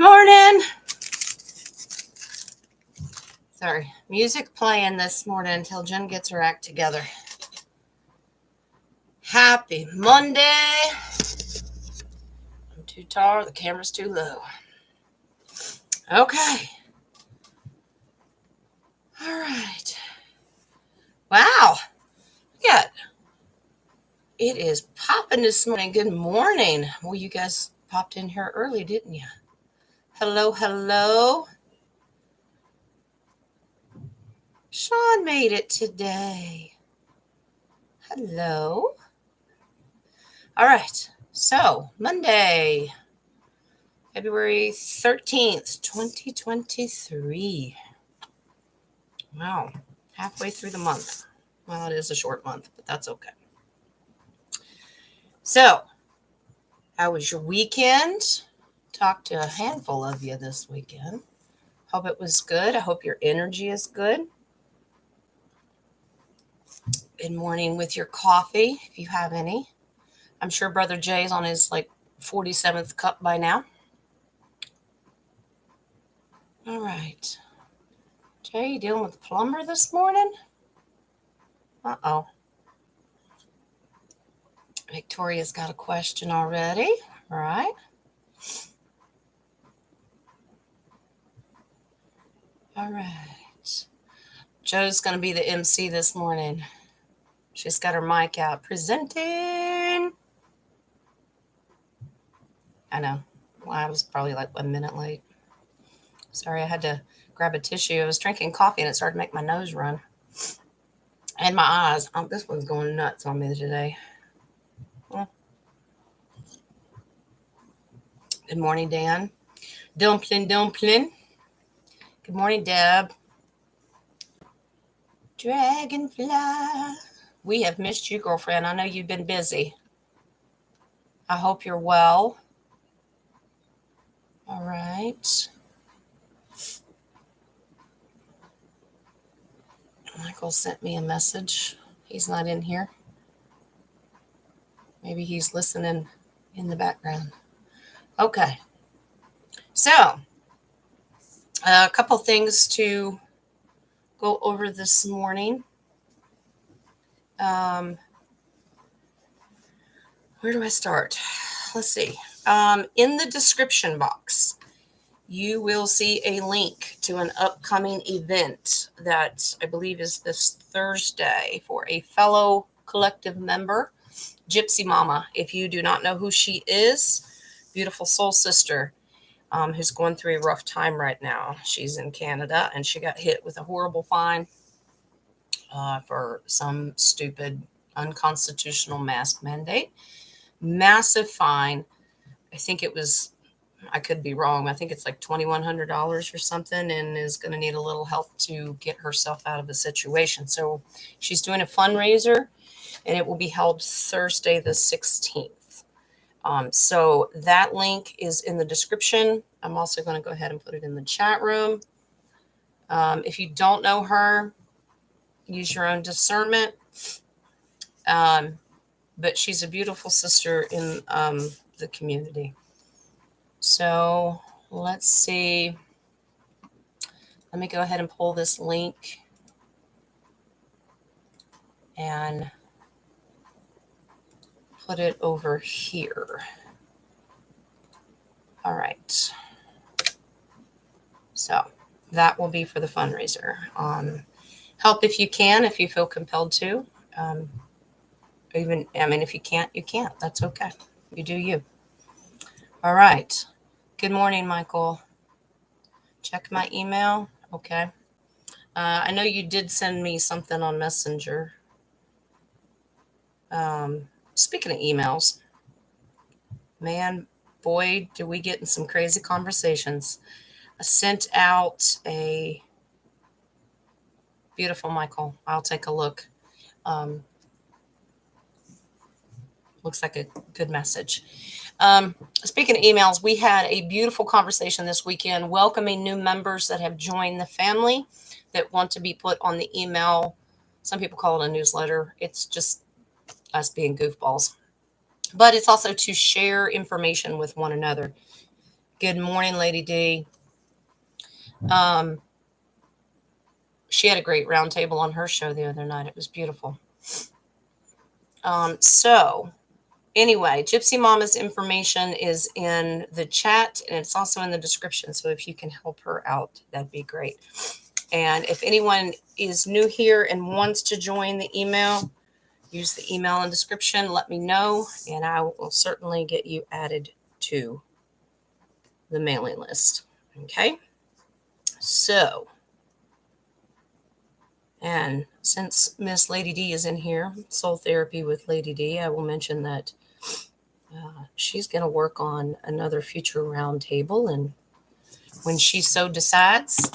morning. Sorry, music playing this morning until Jen gets her act together. Happy Monday. I'm too tall, the camera's too low. Okay. All right. Wow. Look, it is popping this morning. Good morning. Well, you guys popped in here early, didn't you? Hello, hello. Sean made it today. Hello. All right. So, Monday, February 13th, 2023. Wow. Halfway through the month. Well, it is a short month, but that's okay. So, how was your weekend? Talked to a handful of you this weekend. Hope it was good. I hope your energy is good. Good morning with your coffee, if you have any. I'm sure Brother Jay's on his 47th cup by now. All right. Jay, you dealing with the plumber this morning? Uh-oh. Victoria's got a question already. All right. All right. Joe's going to be the MC this morning. She's got her mic out. Presenting. I know. Well, I was probably 1 minute late. Sorry, I had to grab a tissue. I was drinking coffee and it started to make my nose run. And my eyes. This one's going nuts on me today. Well, good morning, Dan. Dumpling. Good morning, Deb. Dragonfly. We have missed you, girlfriend. I know you've been busy. I hope you're well. All right. Michael sent me a message. He's not in here. Maybe he's listening in the background. Okay. So, a couple things to go over this morning. Where do I start? Let's see. In the description box, you will see a link to an upcoming event that I believe is this Thursday for a fellow collective member, Gypsymama. If you do not know who she is, beautiful soul sister who's going through a rough time right now. She's in Canada and she got hit with a horrible fine for some stupid unconstitutional mask mandate. Massive fine. I think it was, I could be wrong. I think it's $2,100 or something, and is going to need a little help to get herself out of the situation. So she's doing a fundraiser, and it will be held Thursday the 16th. So that link is in the description. I'm also going to go ahead and put it in the chat room. If you don't know her, use your own discernment. But she's a beautiful sister in the community. So let's see. Let me go ahead and pull this link and put it over here. All right. So that will be for the fundraiser. Help if you can, if you feel compelled to. If you can't, you can't. That's okay. You do you. All right. Good morning, Michael. Check my email. Okay. I know you did send me something on Messenger. Speaking of emails, man, boy, do we get in some crazy conversations. I sent out a beautiful Michael. I'll take a look. Looks like a good message. Speaking of emails, we had a beautiful conversation this weekend welcoming new members that have joined the family that want to be put on the email. Some people call it a newsletter. It's just us being goofballs. But it's also to share information with one another. Good morning, Lady D. She had a great round table on her show the other night. It was beautiful. So anyway, Gypsymama's information is in the chat and it's also in the description. So if you can help her out, that'd be great. And if anyone is new here and wants to join the email, use the email in description. Let me know, and I will certainly get you added to the mailing list. Okay. So, and since Miss Lady D is in here, Soul Therapy with Lady D, I will mention that she's going to work on another future roundtable. And when she so decides,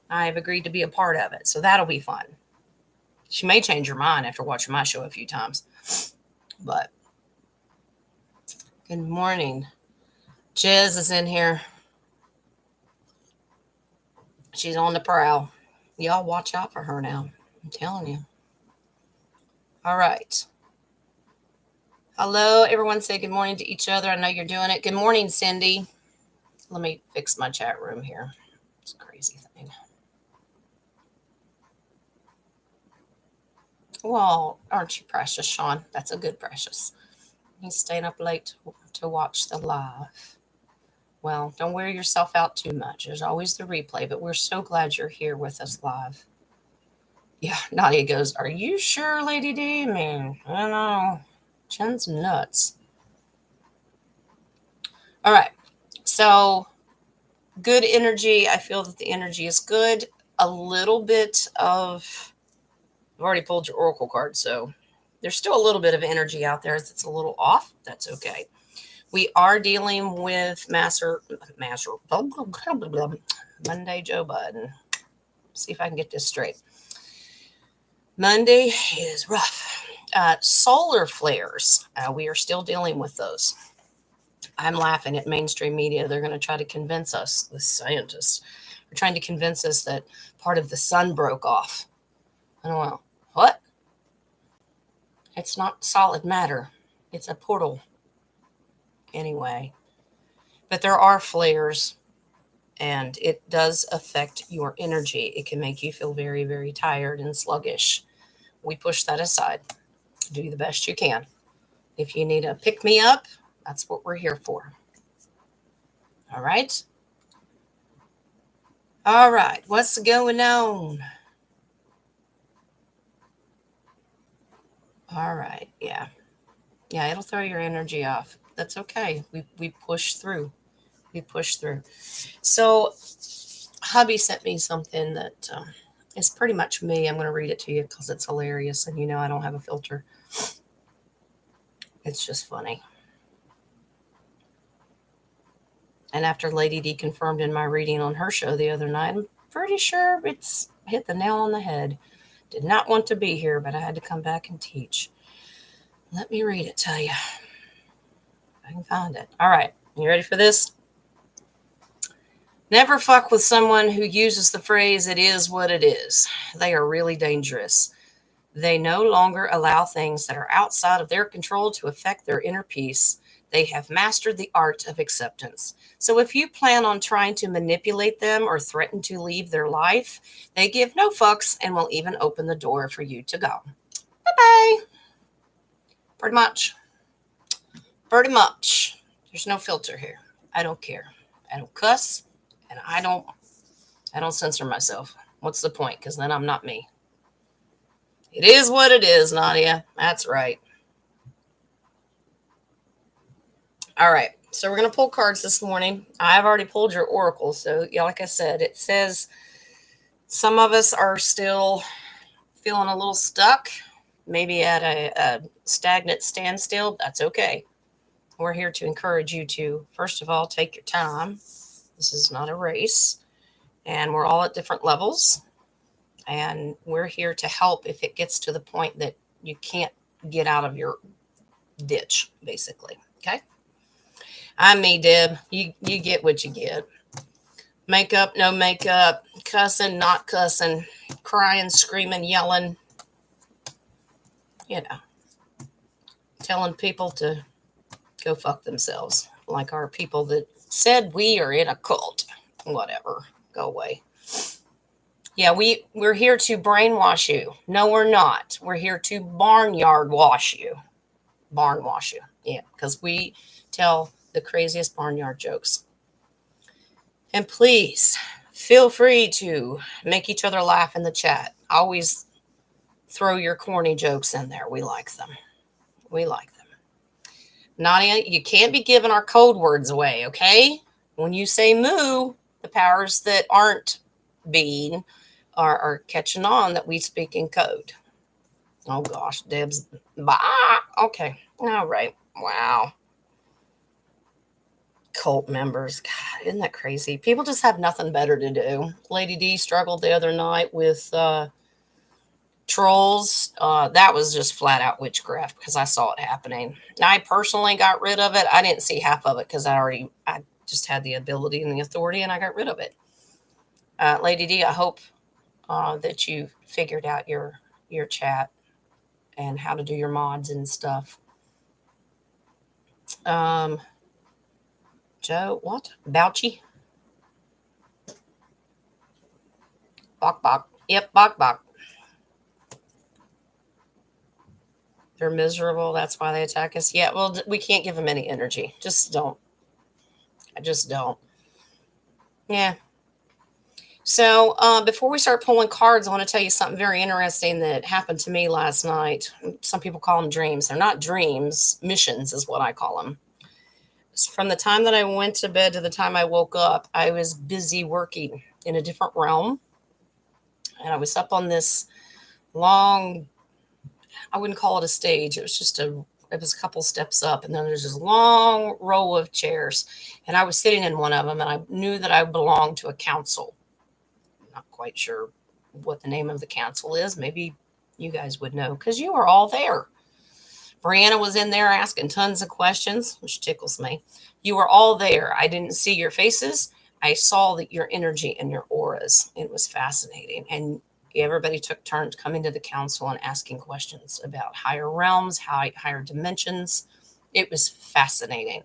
I've agreed to be a part of it. So that'll be fun. She may change her mind after watching my show a few times. But good morning. Jez is in here. She's on the prowl. Y'all watch out for her now. I'm telling you. All right. Hello, everyone. Say good morning to each other. I know you're doing it. Good morning, Cindy. Let me fix my chat room here. It's a crazy thing. Well, aren't you precious, Sean? That's a good precious. He's staying up late to watch the live. Well, don't wear yourself out too much. There's always the replay, but we're so glad you're here with us live. Yeah, Nadia goes, are you sure, Lady D? I mean, I don't know. Chin's nuts. All right. So good energy. I feel that the energy is good. A little bit of, I've already pulled your Oracle card, so there's still a little bit of energy out there that's a little off. That's okay. We are dealing with Master Monday Joe Biden. See if I can get this straight. Monday is rough. Solar flares. We are still dealing with those. I'm laughing at mainstream media. They're going to try to convince us, the scientists, are trying to convince us that part of the sun broke off. I don't know. What? It's not solid matter. It's a portal. Anyway. But there are flares, and it does affect your energy. It can make you feel very, very tired and sluggish. We push that aside. Do the best you can. If you need a pick-me-up, that's what we're here for. All right? All right. What's going on? All right. Yeah. Yeah, it'll throw your energy off. That's okay. We push through. We push through. So hubby sent me something that is pretty much me. I'm going to read it to you because it's hilarious. And you know I don't have a filter. It's just funny. And after Lady D confirmed in my reading on her show the other night, I'm pretty sure it's hit the nail on the head. Did not want to be here, but I had to come back and teach. Let me read it to you. I can find it. All right. You ready for this? Never fuck with someone who uses the phrase, it is what it is. They are really dangerous. They no longer allow things that are outside of their control to affect their inner peace. They have mastered the art of acceptance. So if you plan on trying to manipulate them or threaten to leave their life, they give no fucks and will even open the door for you to go. Bye-bye. Pretty much. Pretty much. There's no filter here. I don't care. I don't cuss, and I don't censor myself. What's the point? Because then I'm not me. It is what it is, Nadia. That's right. All right. So we're going to pull cards this morning. I've already pulled your oracle. So, yeah, like I said, it says some of us are still feeling a little stuck, maybe at a stagnant standstill. That's okay. We're here to encourage you to, first of all, take your time. This is not a race. And we're all at different levels. And we're here to help if it gets to the point that you can't get out of your ditch, basically. Okay? I'm me, Deb. You get what you get. Makeup, no makeup, cussing, not cussing, crying, screaming, yelling. You know, telling people to go fuck themselves. like our people that said we are in a cult. Whatever. Go away. Yeah, we're here to brainwash you. No, we're not. We're here to barnyard wash you. Barn wash you. Yeah, because we tell the craziest barnyard jokes. And please feel free to make each other laugh in the chat. Always throw your corny jokes in there. We like them. We like them. Nadia, you can't be giving our code words away, okay? When you say moo, the powers that aren't being are catching on that we speak in code. Oh gosh, Deb's bah. Okay. All right. Wow. Cult members. God, isn't that crazy? People just have nothing better to do. Lady D struggled the other night with trolls. That was just flat out witchcraft because I saw it happening. I personally got rid of it. I didn't see half of it because I just had the ability and the authority, and I got rid of it. Lady D, I hope that you figured out your chat and how to do your mods and stuff. Joe, what? Bouchy? Bok bok. Yep, bok bok. They're miserable. That's why they attack us. Yeah, well, we can't give them any energy. Just don't. I just don't. Yeah. So before we start pulling cards, I want to tell you something very interesting that happened to me last night. Some people call them dreams. They're not dreams. Missions is what I call them. From the time that I went to bed to the time I woke up, I was busy working in a different realm. And I was up on this long, I wouldn't call it a stage. It was a couple steps up. And then there's this long row of chairs. And I was sitting in one of them, and I knew that I belonged to a council. Not quite sure what the name of the council is. Maybe you guys would know because you were all there. Brianna was in there asking tons of questions, which tickles me. You were all there. I didn't see your faces. I saw that your energy and your auras. It was fascinating. And everybody took turns coming to the council and asking questions about higher realms, higher dimensions. It was fascinating.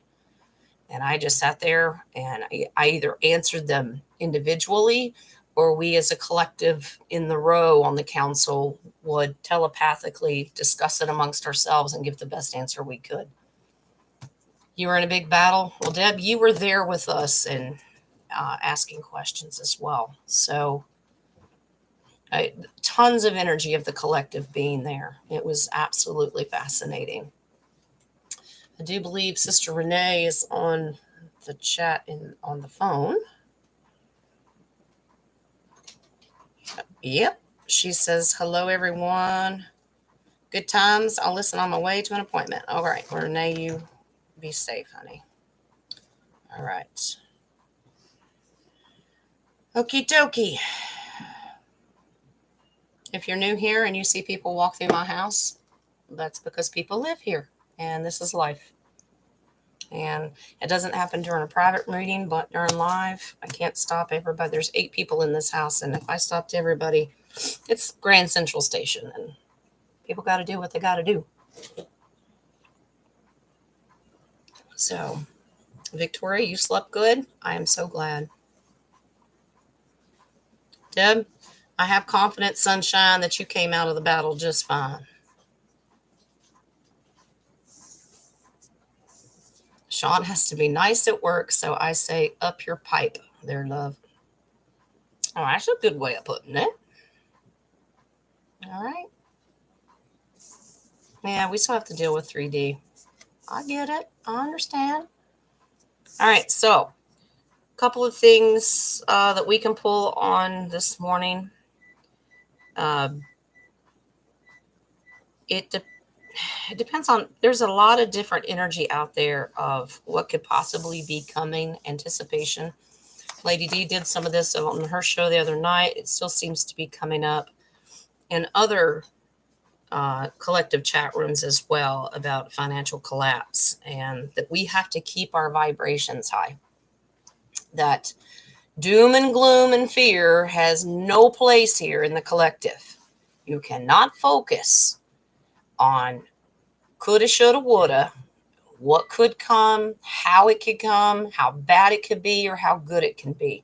And I just sat there and I either answered them individually, or we as a collective in the row on the council would telepathically discuss it amongst ourselves and give the best answer we could. You were in a big battle. Well, Deb, you were there with us and asking questions as well. So tons of energy of the collective being there. It was absolutely fascinating. I do believe Sister Renee is on the chat and on the phone. Yep. She says, hello, everyone. Good times. I'll listen on my way to an appointment. All right. Renee, you be safe, honey. All right. Okie dokie. If you're new here and you see people walk through my house, that's because people live here, and this is life. And it doesn't happen during a private reading, but during live, I can't stop everybody. There's 8 people in this house, and if I stopped everybody, it's Grand Central Station, and people got to do what they got to do. So, Victoria, you slept good? I am so glad. Deb, I have confidence, sunshine, that you came out of the battle just fine. Sean has to be nice at work, so I say up your pipe there, love. Oh, that's a good way of putting it. All right. Yeah, we still have to deal with 3D. I get it. I understand. All right, so a couple of things that we can pull on this morning. It depends on, there's a lot of different energy out there of what could possibly be coming, anticipation. Lady D did some of this on her show the other night. It still seems to be coming up in other collective chat rooms as well about financial collapse, and that we have to keep our vibrations high. That doom and gloom and fear has no place here in the collective. You cannot focus on coulda, shoulda, woulda. what could come, how it could come, how bad it could be, or how good it can be.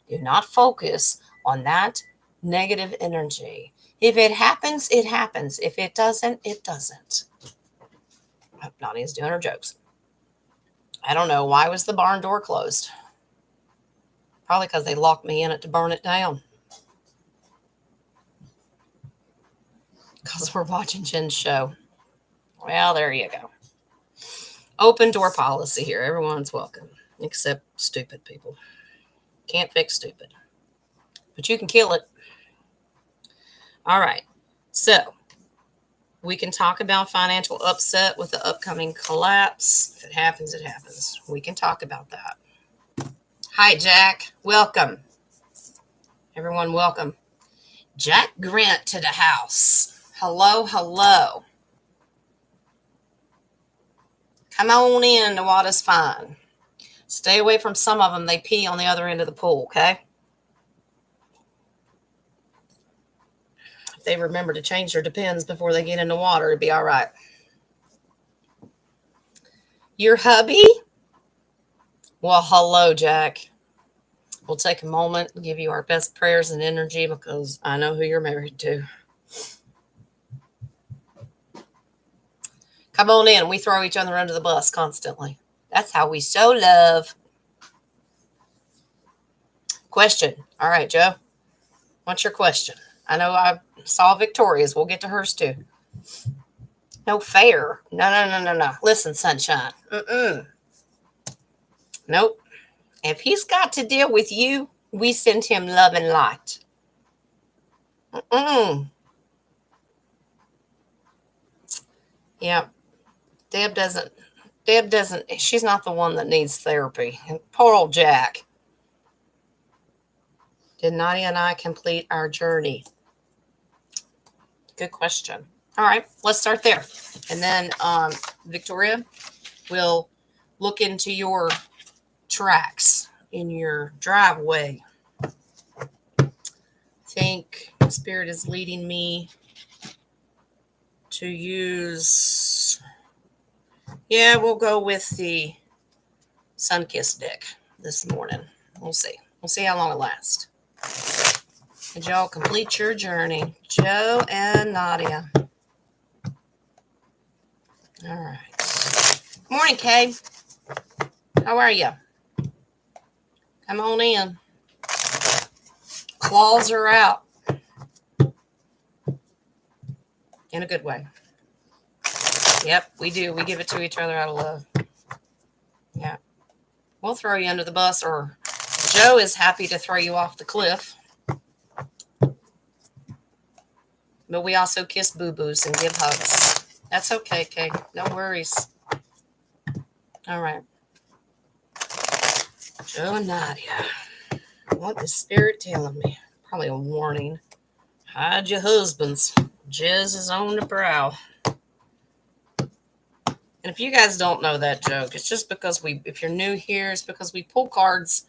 Do not focus on that negative energy. If it happens, it happens. If it doesn't, it doesn't. Nadia's doing her jokes. I don't know. Why was the barn door closed? Probably because they locked me in it to burn it down. Because we're watching Jen's show. Well, there you go. Open door policy here. Everyone's welcome, except stupid people. Can't fix stupid. But you can kill it. All right. So we can talk about financial upset with the upcoming collapse. If it happens, it happens. We can talk about that. Hi, Jack. Welcome. Everyone, welcome. Jack Grant to the house. Hello, hello. Come on in. The water's fine. Stay away from some of them. They pee on the other end of the pool, okay? If they remember to change their Depends before they get in the water, it'd be all right. Your hubby? Well, hello, Jack. We'll take a moment and give you our best prayers and energy because I know who you're married to. Come on in. We throw each other under the bus constantly. That's how we show love. Question. All right, Joe. What's your question? I know I saw Victoria's. We'll get to hers too. No fair. No. Listen, sunshine. Nope. If he's got to deal with you, we send him love and light. Yeah. Deb doesn't, she's not the one that needs therapy. And poor old Jack. Did Nadia and I complete our journey? Good question. All right, let's start there. And then Victoria will look into your tracks in your driveway. I think Spirit is leading me to use, we'll go with the Sunkissed deck this morning. We'll see. We'll see how long it lasts. Did y'all complete your journey? Joe and Nadia. All right. Morning, Kay. How are you? Come on in. Claws are out. In a good way. Yep, we do. We give it to each other out of love. Yeah. We'll throw you under the bus, or Joe is happy to throw you off the cliff. But we also kiss boo-boos and give hugs. That's okay, Kay. No worries. All right. Joe and Nadia. What is Spirit telling me? Probably a warning. Hide your husbands. Jizz is on the brow. And if you guys don't know that joke, it's just because if you're new here, it's because we pull cards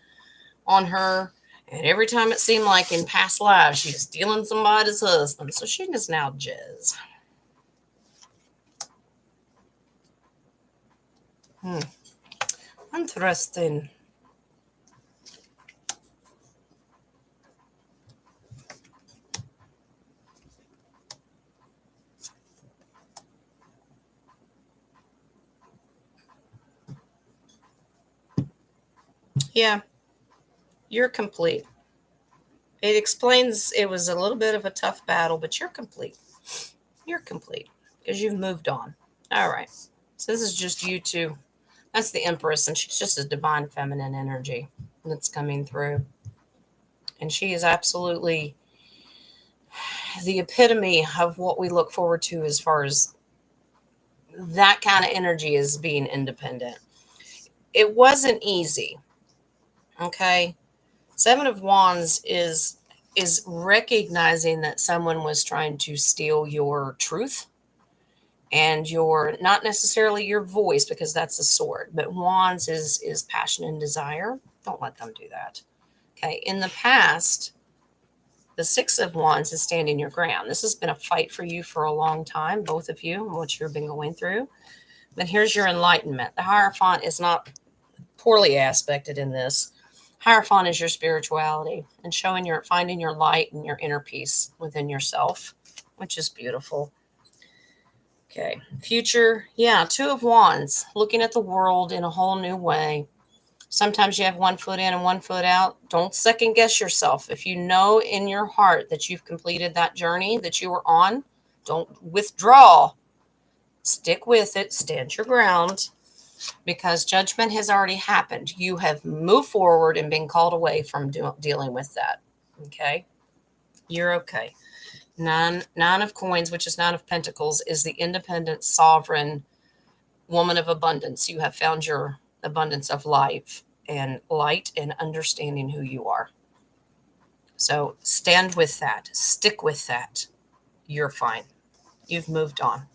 on her. And every time it seemed like in past lives, she was stealing somebody's husband. So she is now Jizz. Interesting. Yeah, you're complete. It explains it was a little bit of a tough battle, but you're complete. You're complete because you've moved on. All right. So this is just you two. That's the Empress, and she's just a divine feminine energy that's coming through. And she is absolutely the epitome of what we look forward to as far as that kind of energy is being independent. It wasn't easy. Okay. Seven of Wands is recognizing that someone was trying to steal your truth and your, not necessarily your voice, because that's a sword, but Wands is passion and desire. Don't let them do that. Okay. In the past, the Six of Wands is standing your ground. This has been a fight for you for a long time, both of you, and what you've been going through. But here's your enlightenment. The Hierophant is not poorly aspected in this. Hierophant is your spirituality and finding your light and your inner peace within yourself, which is beautiful. Okay, future, yeah, Two of Wands, looking at the world in a whole new way. Sometimes you have one foot in and one foot out. Don't second guess yourself. If you know in your heart that you've completed that journey that you were on, don't withdraw. Stick with it, stand your ground, because judgment has already happened. You have moved forward and been called away from dealing with that. Okay? You're okay. Nine of Coins, which is Nine of Pentacles, is the independent, sovereign woman of abundance. You have found your abundance of life and light and understanding who you are. So stand with that. Stick with that. You're fine. You've moved on.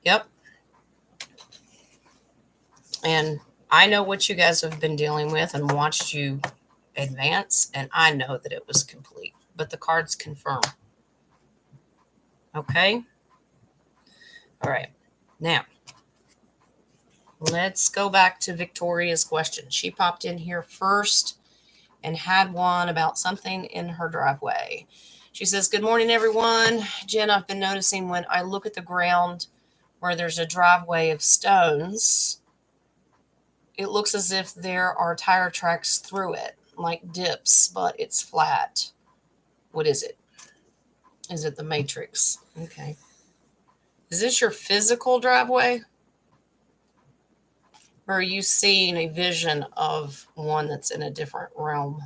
Yep. And I know what you guys have been dealing with and watched you advance, and I know that it was complete. But the cards confirm. Okay? All right. Now, let's go back to Victoria's question. She popped in here first and had one about something in her driveway. She says, good morning, everyone. Jen, I've been noticing when I look at the ground where there's a driveway of stones, it looks as if there are tire tracks through it, like dips, but it's flat. What is it? Is it the Matrix? Okay. Is this your physical driveway? Or are you seeing a vision of one that's in a different realm?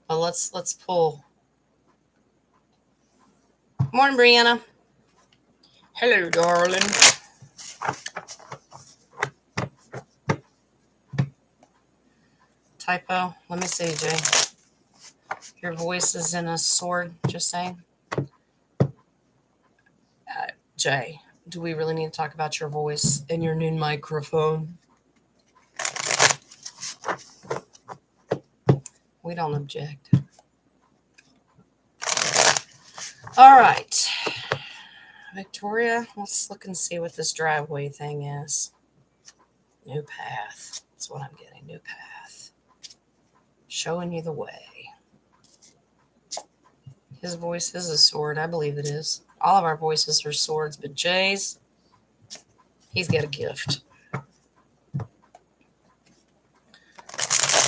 Well, let's pull. Morning, Brianna. Hello, darling. Typo. Let me see, Jay. Your voice is in a sword, just saying. Jay, do we really need to talk about your voice and your new microphone? We don't object. All right. Victoria, let's look and see what this driveway thing is. New path. That's what I'm getting. New path. Showing you the way. His voice is a sword. I believe it is. All of our voices are swords, but Jay's, he's got a gift.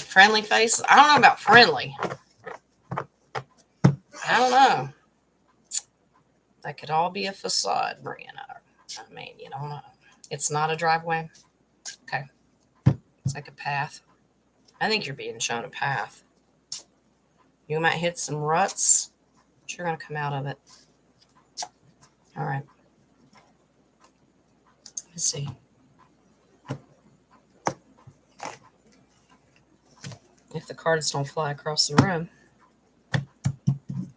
Friendly face? I don't know about friendly. I don't know. That could all be a facade, Brianna. I mean, you don't know. It's not a driveway. Okay. It's like a path. I think you're being shown a path. You might hit some ruts, but you're going to come out of it. All right. Let's see. If the cards don't fly across the room.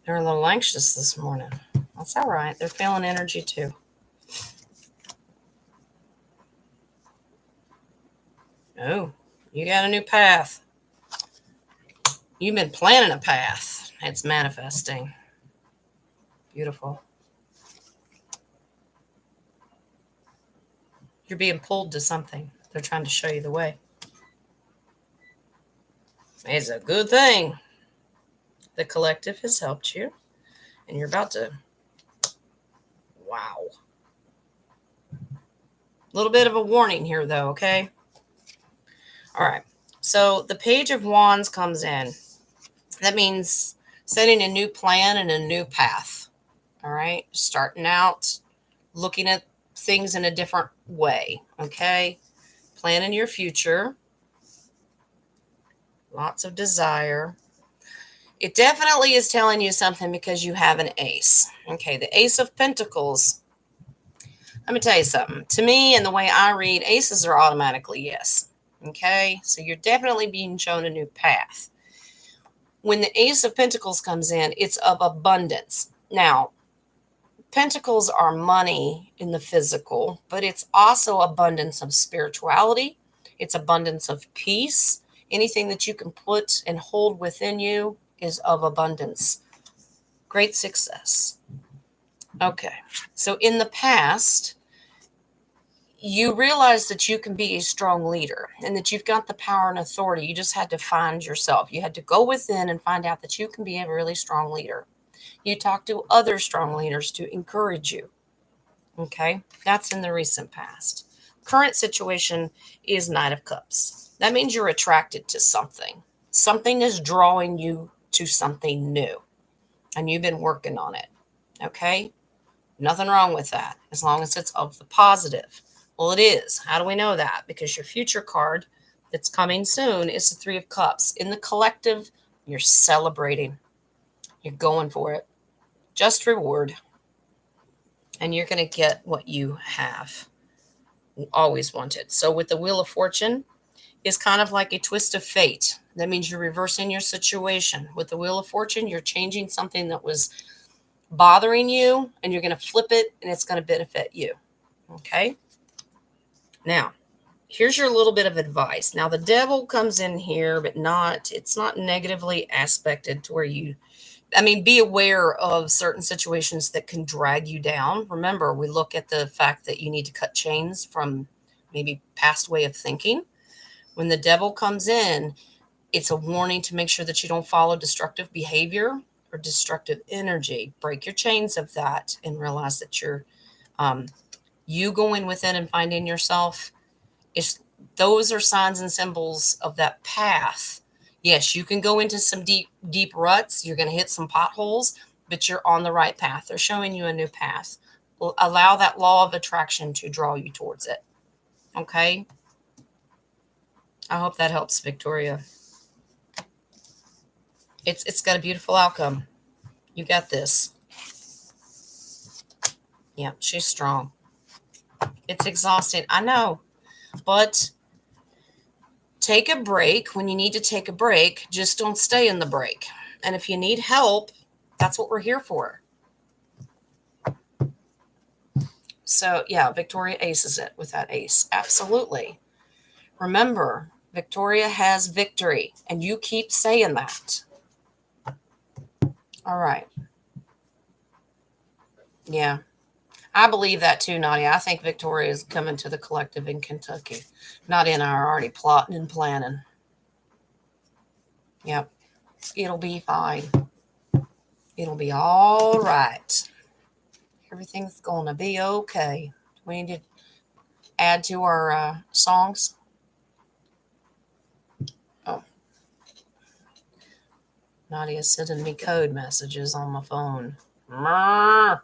They're a little anxious this morning. That's all right. They're feeling energy too. Oh, you got a new path. You've been planning a path. It's manifesting. Beautiful. You're being pulled to something. They're trying to show you the way. It's a good thing. The collective has helped you. And you're about to... Wow. A little bit of a warning here, though, okay? All right. So the Page of Wands comes in. That means setting a new plan and a new path. All right. Starting out, looking at things in a different way. Okay. Planning your future. Lots of desire. It definitely is telling you something because you have an ace. Okay. The Ace of Pentacles. Let me tell you something. To me, and the way I read, aces are automatically yes. Okay. So you're definitely being shown a new path. When the Ace of Pentacles comes in, it's of abundance. Now, Pentacles are money in the physical, but it's also abundance of spirituality. It's abundance of peace. Anything that you can put and hold within you is of abundance. Great success. Okay. So in the past, you realize that you can be a strong leader and that you've got the power and authority. You just had to find yourself. You had to go within and find out that you can be a really strong leader. You talk to other strong leaders to encourage you. Okay, that's in the recent past. Current situation is Knight of Cups. That means you're attracted to something. Something is drawing you to something new, and you've been working on it. Okay, nothing wrong with that as long as it's of the positive. Well, it is. How do we know that? Because your future card that's coming soon is the Three of Cups. In the collective, you're celebrating, you're going for it. Just reward, and you're going to get what you have always wanted. So with the Wheel of Fortune is kind of like a twist of fate. That means you're reversing your situation. With the Wheel of Fortune, you're changing something that was bothering you, and you're going to flip it, and it's going to benefit you. Okay? Now, here's your little bit of advice. Now, the devil comes in here, but it's not negatively aspected to where be aware of certain situations that can drag you down. Remember, we look at the fact that you need to cut chains from maybe past way of thinking. When the devil comes in, it's a warning to make sure that you don't follow destructive behavior or destructive energy. Break your chains of that and realize that you going within and finding yourself those are signs and symbols of that path. Yes, you can go into some deep ruts. You're going to hit some potholes, but you're on the right path. They're showing you a new path. Allow that law of attraction to draw you towards it. Okay? I hope that helps, Victoria. It's got a beautiful outcome. You got this. Yeah, she's strong. It's exhausting. I know. But take a break when you need to take a break. Just don't stay in the break. And if you need help, that's what we're here for. So, yeah, Victoria aces it with that ace. Absolutely. Remember, Victoria has victory, and you keep saying that. All right. Yeah. I believe that too, Nadia. I think Victoria is coming to the collective in Kentucky. Nadia and I are already plotting and planning. Yep. It'll be fine. It'll be all right. Everything's going to be okay. We need to add to our songs. Oh. Nadia's sending me code messages on my phone. What?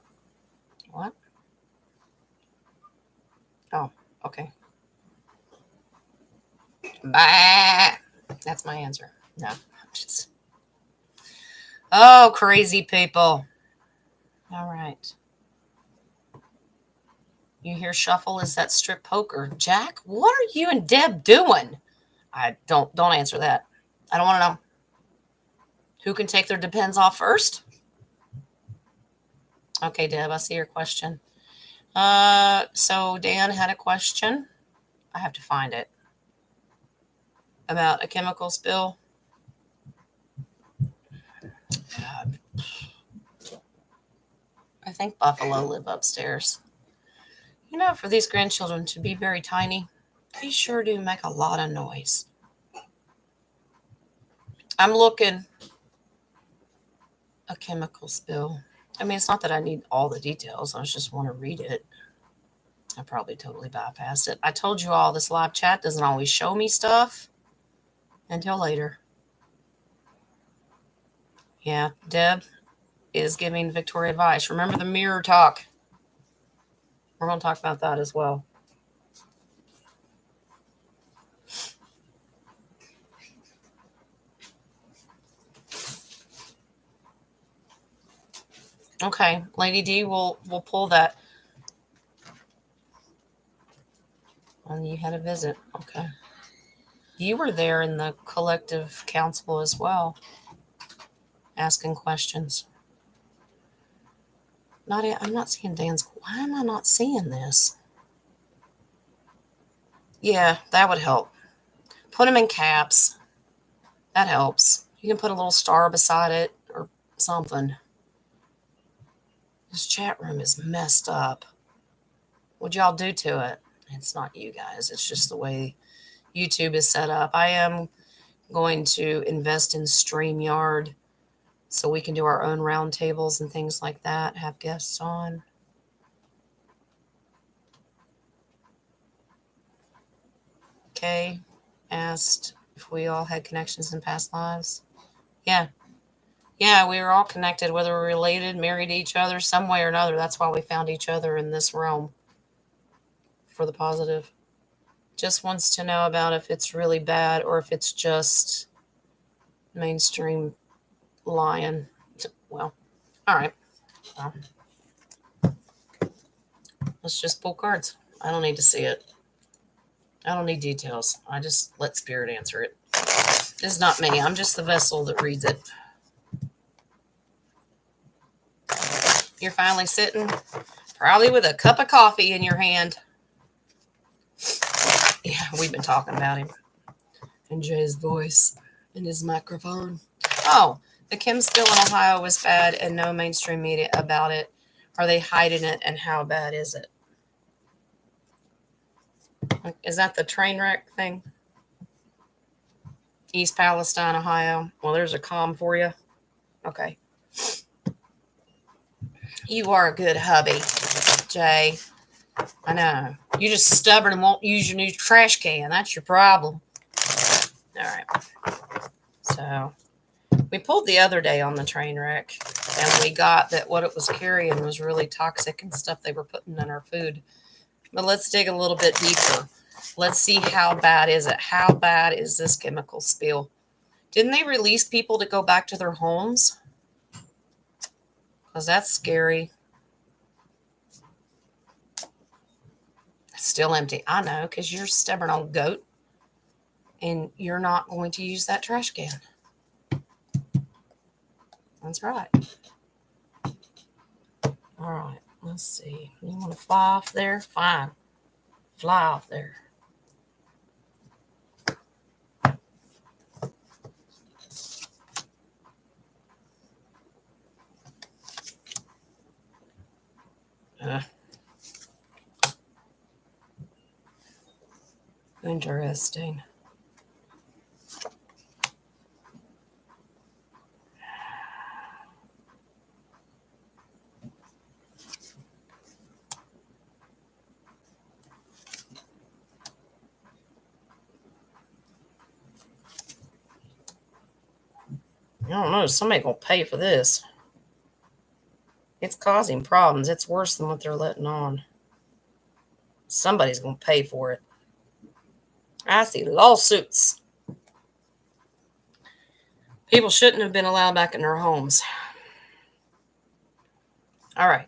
Oh, okay. Bah. That's my answer. No. Oh, crazy people. All right. You hear shuffle? Is that strip poker? Jack, what are you and Deb doing? I don't answer that. I don't want to know. Who can take their depends off first? Okay, Deb, I see your question. So Dan had a question. I have to find it. About a chemical spill. I think buffalo live upstairs. You know, for these grandchildren to be very tiny, they sure do make a lot of noise. I'm looking. A chemical spill. I mean, it's not that I need all the details. I just want to read it. I probably totally bypassed it. I told you all this live chat doesn't always show me stuff until later. Yeah, Deb is giving Victoria advice. Remember the mirror talk. We're going to talk about that as well. Okay, Lady D, we'll pull that. And you had a visit. Okay. You were there in the collective council as well, asking questions. Nadia, I'm not seeing Dan's. Why am I not seeing this? Yeah, that would help. Put them in caps. That helps. You can put a little star beside it or something. This chat room is messed up. What'd y'all do to it? It's not you guys. It's just the way YouTube is set up. I am going to invest in StreamYard so we can do our own roundtables and things like that, have guests on. Kay asked if we all had connections in past lives. Yeah. Yeah, we were all connected, whether we're related, married to each other, some way or another. That's why we found each other in this realm for the positive. Just wants to know about if it's really bad or if it's just mainstream lying. Well, all right. Well, let's just pull cards. I don't need to see it. I don't need details. I just let spirit answer it. This is not me. I'm just the vessel that reads it. You're finally sitting, probably with a cup of coffee in your hand. Yeah, we've been talking about him. And Jay's voice and his microphone. Oh, the chem spill in Ohio was bad and no mainstream media about it. Are they hiding it and how bad is it? Is that the train wreck thing? East Palestine, Ohio. Well, there's a calm for you. Okay. You are a good hubby, Jay. I know. You're just stubborn and won't use your new trash can. That's your problem. All right. So we pulled the other day on the train wreck, and we got that what it was carrying was really toxic and stuff they were putting in our food. But let's dig a little bit deeper. Let's see how bad is it. How bad is this chemical spill? Didn't they release people to go back to their homes? Because that's scary. It's still empty. I know, because you're stubborn old goat. And you're not going to use that trash can. That's right. All right. Let's see. You want to fly off there? Fine. Fly off there. Interesting. I don't know. Somebody gonna pay for this. It's causing problems. It's worse than what they're letting on. Somebody's gonna pay for it. I see lawsuits. People shouldn't have been allowed back in their homes. All right.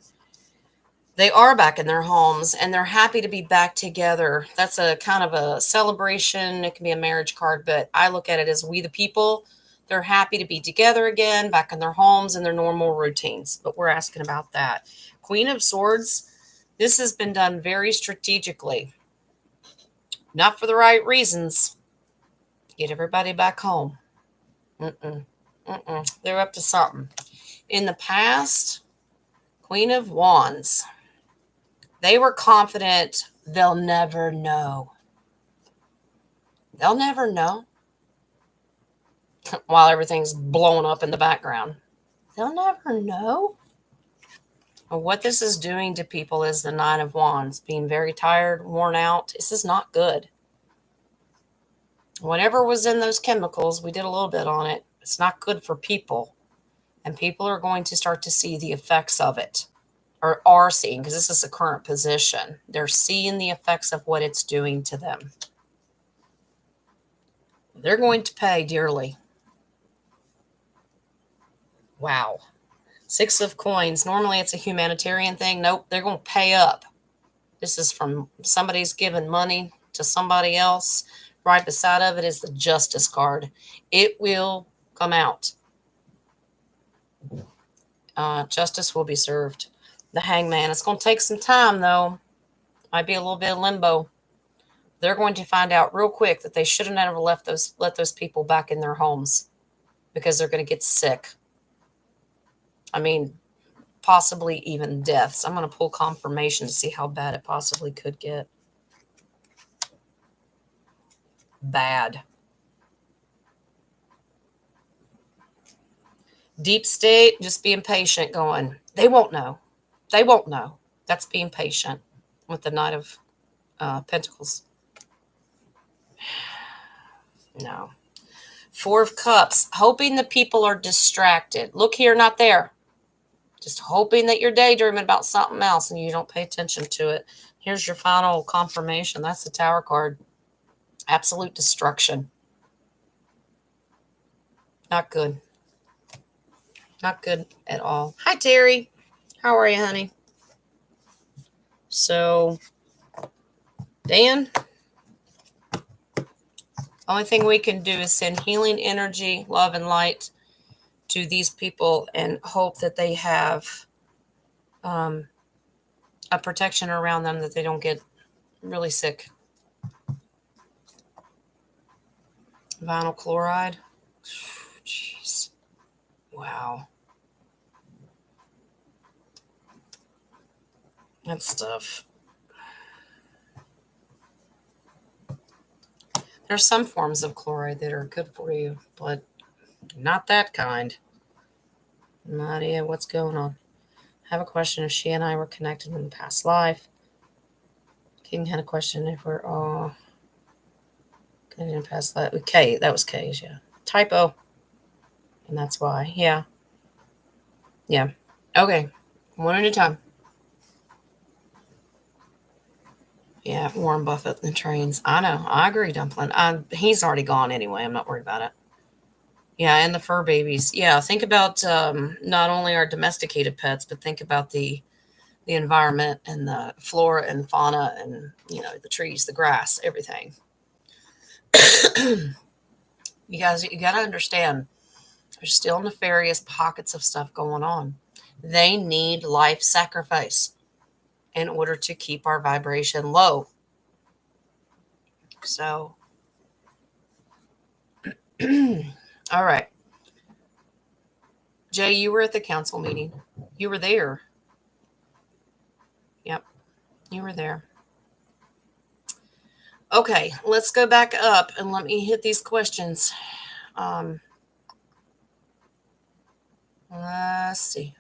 They are back in their homes and they're happy to be back together. That's a kind of a celebration. It can be a marriage card, but I look at it as we the people. They're happy to be together again, back in their homes and their normal routines. But we're asking about that. Queen of Swords, this has been done very strategically. Not for the right reasons. Get everybody back home. They're up to something. In the past, Queen of Wands. They were confident they'll never know. They'll never know. While everything's blowing up in the background. They'll never know. What this is doing to people is the Nine of Wands. Being very tired, worn out. This is not good. Whatever was in those chemicals, we did a little bit on it. It's not good for people. And people are going to start to see the effects of it. Or are seeing, because this is the current position. They're seeing the effects of what it's doing to them. They're going to pay dearly. Wow. Six of Coins. Normally it's a humanitarian thing. Nope, they're going to pay up. This is from somebody's giving money to somebody else. Right beside of it is the Justice card. It will come out. Justice will be served. The Hangman. It's going to take some time, though. Might be a little bit of limbo. They're going to find out real quick that they should have never let those people back in their homes because they're going to get sick. I mean, possibly even deaths. I'm going to pull confirmation to see how bad it possibly could get. Bad. Deep state, just being patient, going, they won't know. They won't know. That's being patient with the Knight of Pentacles. No. Four of Cups, hoping the people are distracted. Look here, not there. Just hoping that you're daydreaming about something else and you don't pay attention to it. Here's your final confirmation. That's the Tower card. Absolute destruction. Not good. Not good at all. Hi, Terry. How are you, honey? So, Dan, only thing we can do is send healing energy, love, and light to these people and hope that they have a protection around them, that they don't get really sick. Vinyl chloride. Jeez. Wow. That stuff. There's some forms of chloride that are good for you, but not that kind. No idea what's going on. I have a question if she and I were connected in the past life. King had a question if we're all connected in the past life. K, that was K's, yeah. Typo. And that's why. Yeah. Yeah. Okay. One at a time. Yeah, Warren Buffett and trains. I know. I agree, Dumpling. He's already gone anyway. I'm not worried about it. Yeah, and the fur babies. Yeah, think about not only our domesticated pets, but think about the environment and the flora and fauna and, the trees, the grass, everything. You got to understand, there's still nefarious pockets of stuff going on. They need life sacrifice in order to keep our vibration low. So, all right. Jay, you were at the council meeting. You were there. Yep, you were there. Okay, let's go back up and let me hit these questions. Let's see.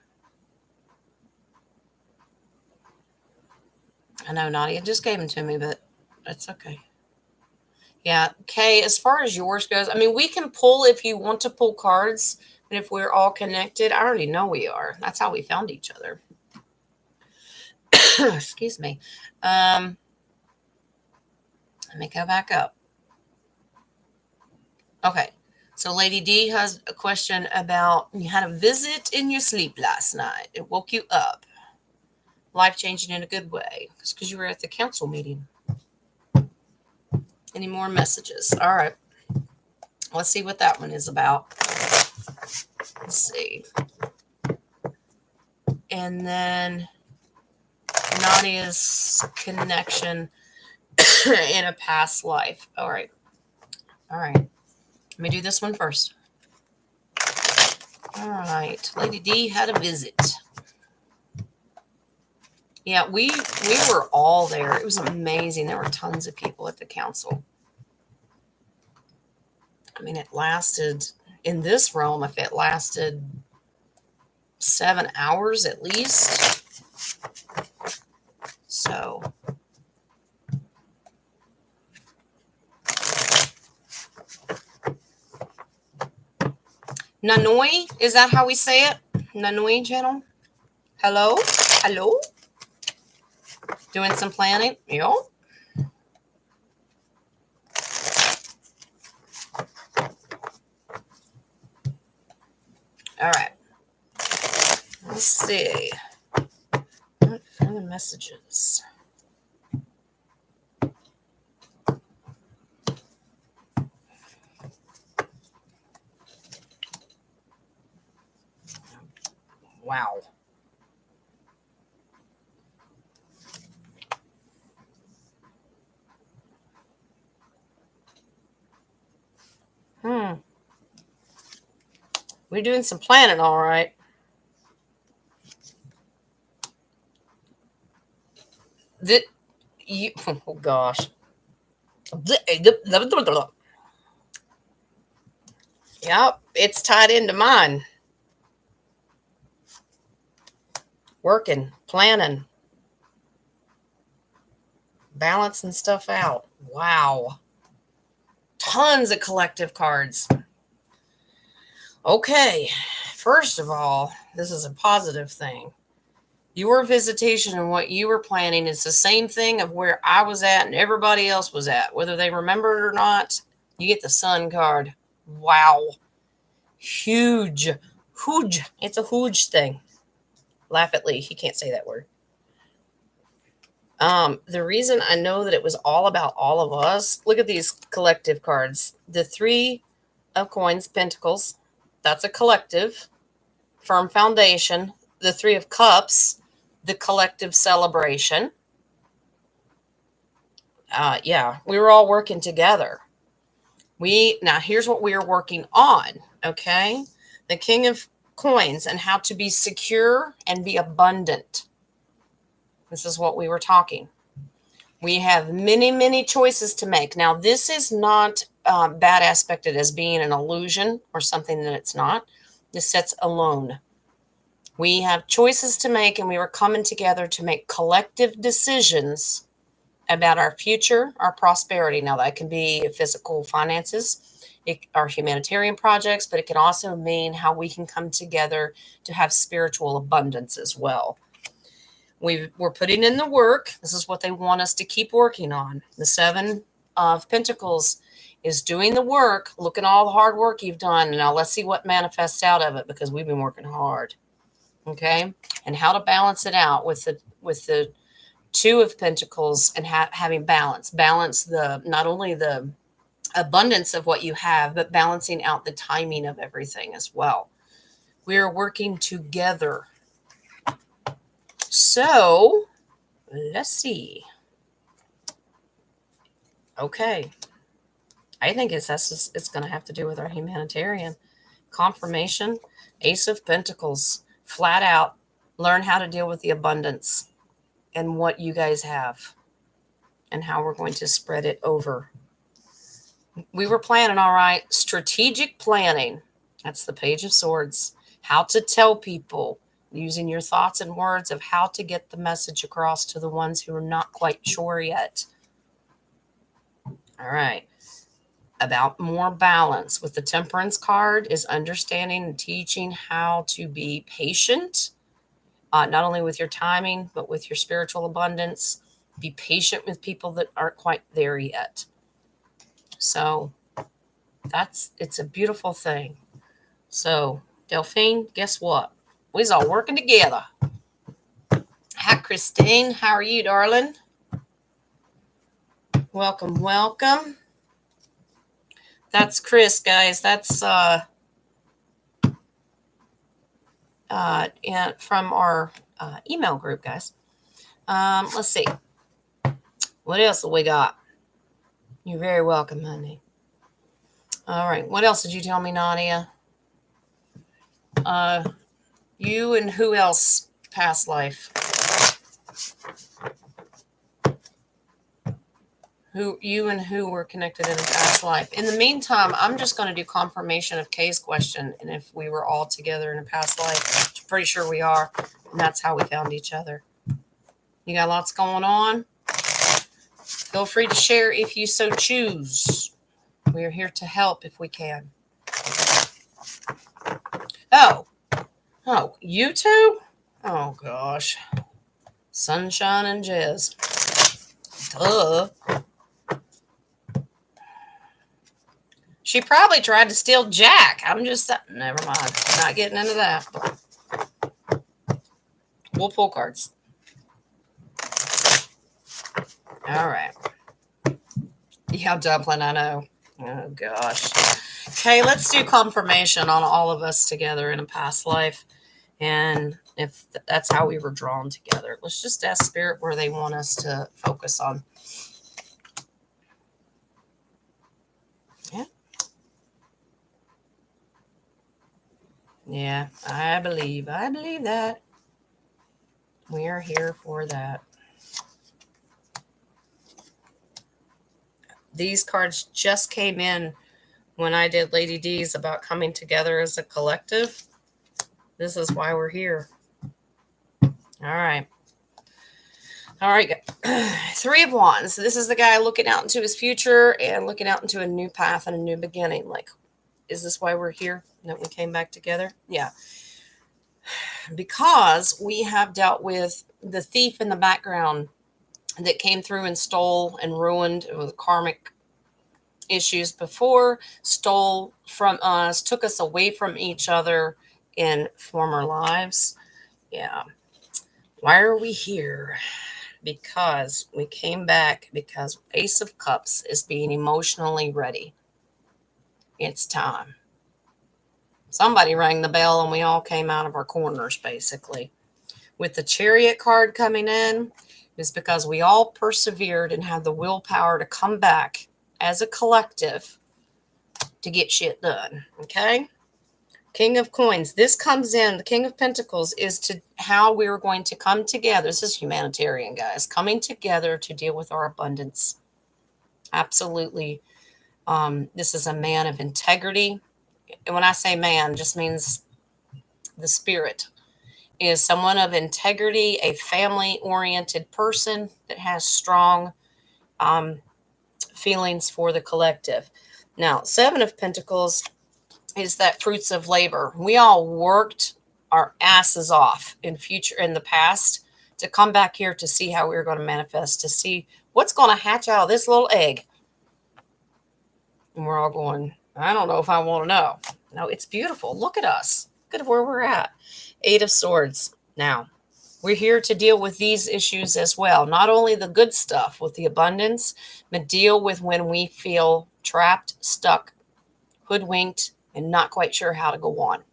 I know Nadia just gave them to me, but that's okay. Yeah, Kay, as far as yours goes, I mean, we can pull if you want to pull cards, and if we're all connected, I already know we are. That's how we found each other. Excuse me. Let me go back up. Okay, so Lady D has a question about, you had a visit in your sleep last night. It woke you up. Life-changing in a good way. It's because you were at the council meeting. Any more messages? All right. Let's see what that one is about. Let's see. And then Nadia's connection in a past life. All right. Let me do this one first. All right. Lady D had a visit. Yeah, we were all there. It was amazing. There were tons of people at the council. I mean, it lasted, in this realm, if it lasted 7 hours at least. So, Nanoi, is that how we say it? Nanoi channel? Hello? Hello? Doing some planning? Yeah. All right. Let's see. Not finding messages. Wow. We're doing some planning, all right. Oh gosh. Yep, it's tied into mine. Working, planning, balancing stuff out. Wow. Tons of collective cards. Okay, first of all, this is a positive thing. Your visitation and what you were planning is the same thing of where I was at and everybody else was at, whether they remember it or not. You get the sun card. Wow. Huge. Huge. It's a huge thing. Laugh at Lee. He can't say that word. The reason I know that it was all about all of us, look at these collective cards. The 3 of coins, pentacles, that's a collective. Firm foundation. The 3 of cups, the collective celebration. Yeah, we were all working together. Now here's what we are working on. Okay, the King of Coins and how to be secure and be abundant. This is what we were talking. We have many, many choices to make. Now, this is not bad aspected as being an illusion or something that it's not. This set's alone. We have choices to make, and we were coming together to make collective decisions about our future, our prosperity. Now, that can be physical finances, our humanitarian projects, but it can also mean how we can come together to have spiritual abundance as well. We're putting in the work. This is what they want us to keep working on. The 7 of Pentacles is doing the work. Look at all the hard work you've done. Now let's see what manifests out of it, because we've been working hard. Okay, and how to balance it out with the 2 of Pentacles and having balance the not only the abundance of what you have, but balancing out the timing of everything as well. We are working together. So let's see. Okay, I think it's going to have to do with our humanitarian confirmation. Ace of Pentacles, flat out learn how to deal with the abundance and what you guys have and how we're going to spread it over. We were planning, all right. Strategic planning. That's the Page of Swords. How to tell people, using your thoughts and words of how to get the message across to the ones who are not quite sure yet. All right. About more balance with the Temperance card is understanding and teaching how to be patient, not only with your timing, but with your spiritual abundance. Be patient with people that aren't quite there yet. So it's a beautiful thing. So Delphine, guess what? We's all working together. Hi, Christine. How are you, darling? Welcome, welcome. That's Chris, guys. That's from our email group, guys. Let's see. What else have we got? You're very welcome, honey. All right. What else did you tell me, Nadia? You and who else past life? Who were connected in a past life? In the meantime, I'm just going to do confirmation of Kay's question, and if we were all together in a past life, which I'm pretty sure we are, and that's how we found each other. You got lots going on. Feel free to share if you so choose. We are here to help if we can. Oh, you two? Oh gosh, Sunshine and Jez. Duh. She probably tried to steal Jack. Never mind. Not getting into that. We'll pull cards. All right. Yeah, Dumpling, I know. Oh, gosh. Okay, let's do confirmation on all of us together in a past life. And if that's how we were drawn together, let's just ask Spirit where they want us to focus on. Yeah, I believe that. We are here for that. These cards just came in when I did Lady D's about coming together as a collective. This is why we're here. All right. All right. Three of Wands. This is the guy looking out into his future and looking out into a new path and a new beginning. Like, is this why we're here? That we came back together? Yeah. Because we have dealt with the thief in the background that came through and stole and ruined with karmic issues before, stole from us, took us away from each other in former lives. Yeah. Why are we here? Because we came back because Ace of Cups is being emotionally ready. It's time. Somebody rang the bell and we all came out of our corners, basically. With the Chariot card coming in, is because we all persevered and had the willpower to come back as a collective to get shit done. Okay? King of Coins. This comes in, the King of Pentacles is to how we are going to come together. This is humanitarian, guys. Coming together to deal with our abundance. Absolutely. This is a man of integrity. And when I say man, just means the spirit is someone of integrity, a family-oriented person that has strong feelings for the collective. Now, Seven of Pentacles is that fruits of labor. We all worked our asses off in the past to come back here to see how we were going to manifest, to see what's going to hatch out of this little egg. And we're all going, I don't know if I want to know. No, it's beautiful. Look at us. Look at where we're at. Eight of Swords. Now, we're here to deal with these issues as well. Not only the good stuff with the abundance, but deal with when we feel trapped, stuck, hoodwinked, and not quite sure how to go on.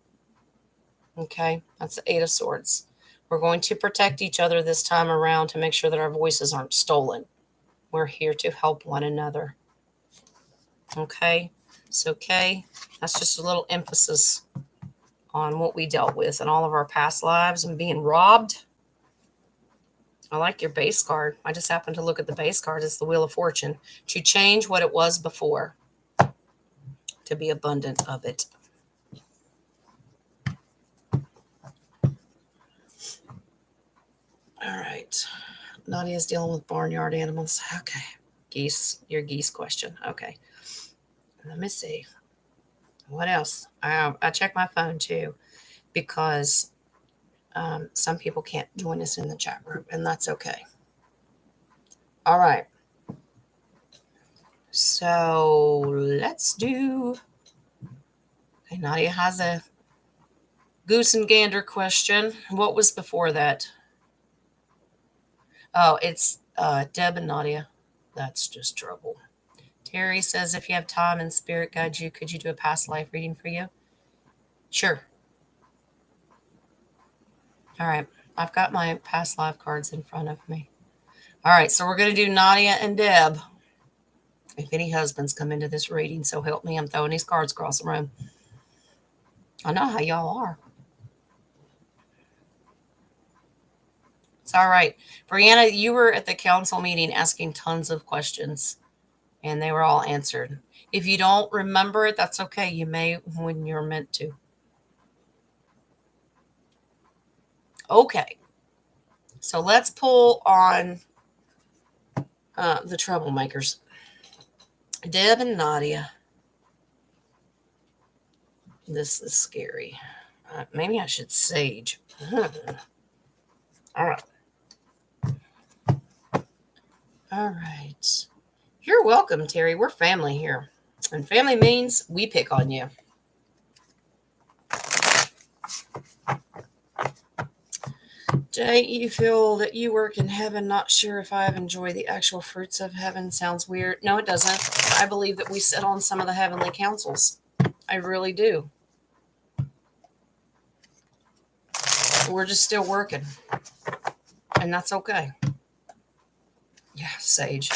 Okay, that's the Eight of Swords. We're going to protect each other this time around to make sure that our voices aren't stolen. We're here to help one another. Okay, it's okay. That's just a little emphasis on what we dealt with in all of our past lives and being robbed. I like your base card. I just happened to look at the base card. It's the Wheel of Fortune. To change what it was before, to be abundant of it. All right. Nadia's dealing with barnyard animals. Okay. Geese. Your geese question. Okay. Let me see. What else? I check my phone too because some people can't join us in the chat group, and that's okay. All right. So let's do. Okay, Nadia has a goose and gander question. What was before that? Oh, it's Deb and Nadia. That's just trouble. Terry says, if you have time and spirit guides you, could you do a past life reading for you? Sure. All right. I've got my past life cards in front of me. All right. So we're going to do Nadia and Deb. If any husbands come into this reading, so help me, I'm throwing these cards across the room. I know how y'all are. It's all right. Brianna, you were at the council meeting asking tons of questions, and they were all answered. If you don't remember it, that's okay. You may when you're meant to. Okay. So let's pull on the troublemakers. Deb and Nadia. This is scary. Maybe I should sage. All right. All right. You're welcome, Terry. We're family here. And family means we pick on you. Jay, you feel that you work in heaven. Not sure if I've enjoyed the actual fruits of heaven. Sounds weird. No, it doesn't. I believe that we sit on some of the heavenly councils. I really do. We're just still working. And that's okay. Yeah, sage.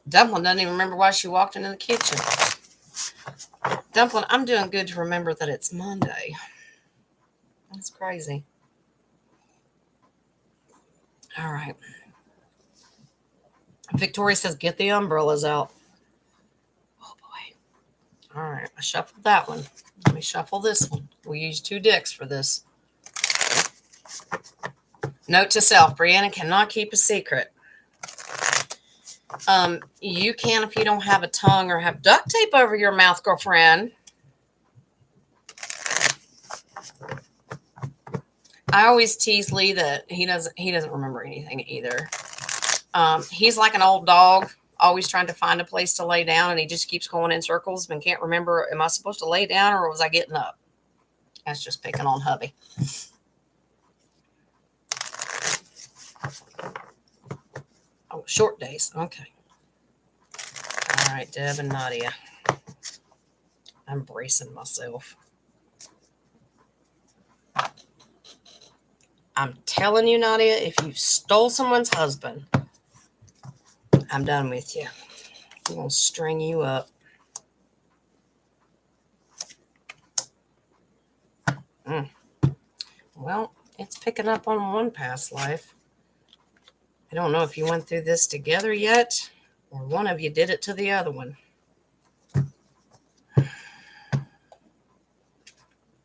Dumpling doesn't even remember why she walked into the kitchen. Dumpling, I'm doing good to remember that it's Monday. That's crazy. All right. Victoria says, get the umbrellas out. Oh, boy. All right. I shuffled that one. Let me shuffle this one. We use 2 decks for this. Note to self, Brianna cannot keep a secret. You can if you don't have a tongue or have duct tape over your mouth, girlfriend. I always tease Lee that he doesn't remember anything either. He's like an old dog, always trying to find a place to lay down, and he just keeps going in circles and can't remember, am I supposed to lay down or was I getting up? That's just picking on hubby. Oh, short days. Okay. All right, Deb and Nadia. I'm bracing myself. I'm telling you, Nadia, if you stole someone's husband, I'm done with you. I'm going to string you up. Well, it's picking up on one past life. I don't know if you went through this together yet, or one of you did it to the other one.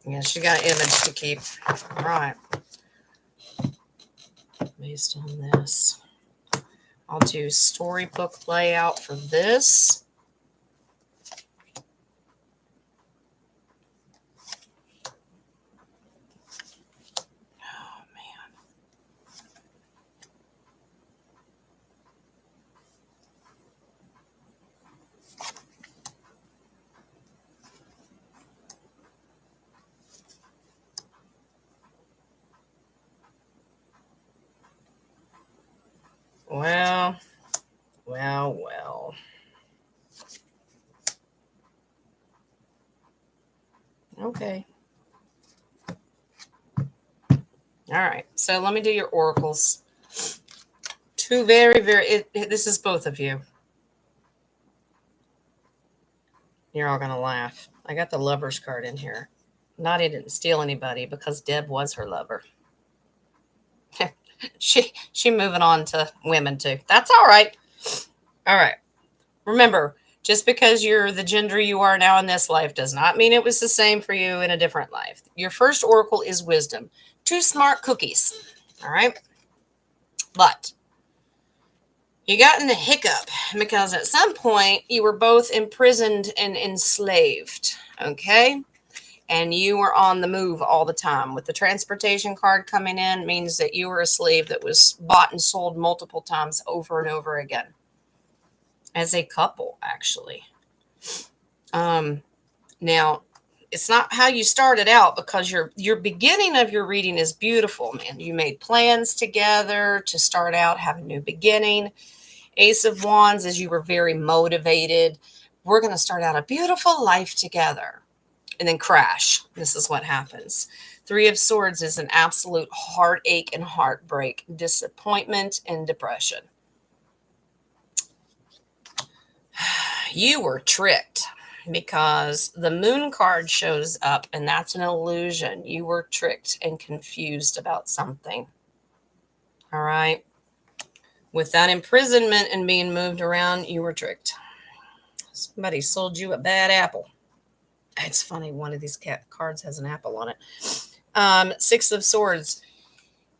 Yeah, she got an image to keep. All right. Based on this, I'll do storybook layout for this. Oh, man. Well. Okay. All right. So let me do your oracles. 2 very, this is both of you. You're all going to laugh. I got the lover's card in here. Nadia didn't steal anybody because Deb was her lover. She moving on to women too. That's all right. All right. Remember, just because you're the gender you are now in this life does not mean it was the same for you in a different life. Your first oracle is wisdom. 2 smart cookies. All right. But you got in a hiccup because at some point you were both imprisoned and enslaved. Okay. And you were on the move all the time. With the transportation card coming in means that you were a slave that was bought and sold multiple times over and over again. As a couple, actually. Now, it's not how you started out because your beginning of your reading is beautiful, man. You made plans together to start out, have a new beginning. Ace of Wands is you were very motivated. We're going to start out a beautiful life together. And then crash. This is what happens. 3 of Swords is an absolute heartache and heartbreak, disappointment and depression. You were tricked because the Moon card shows up, and that's an illusion. You were tricked and confused about something. All right. With that imprisonment and being moved around, you were tricked. Somebody sold you a bad apple. It's funny. One of these cards has an apple on it. 6 of Swords.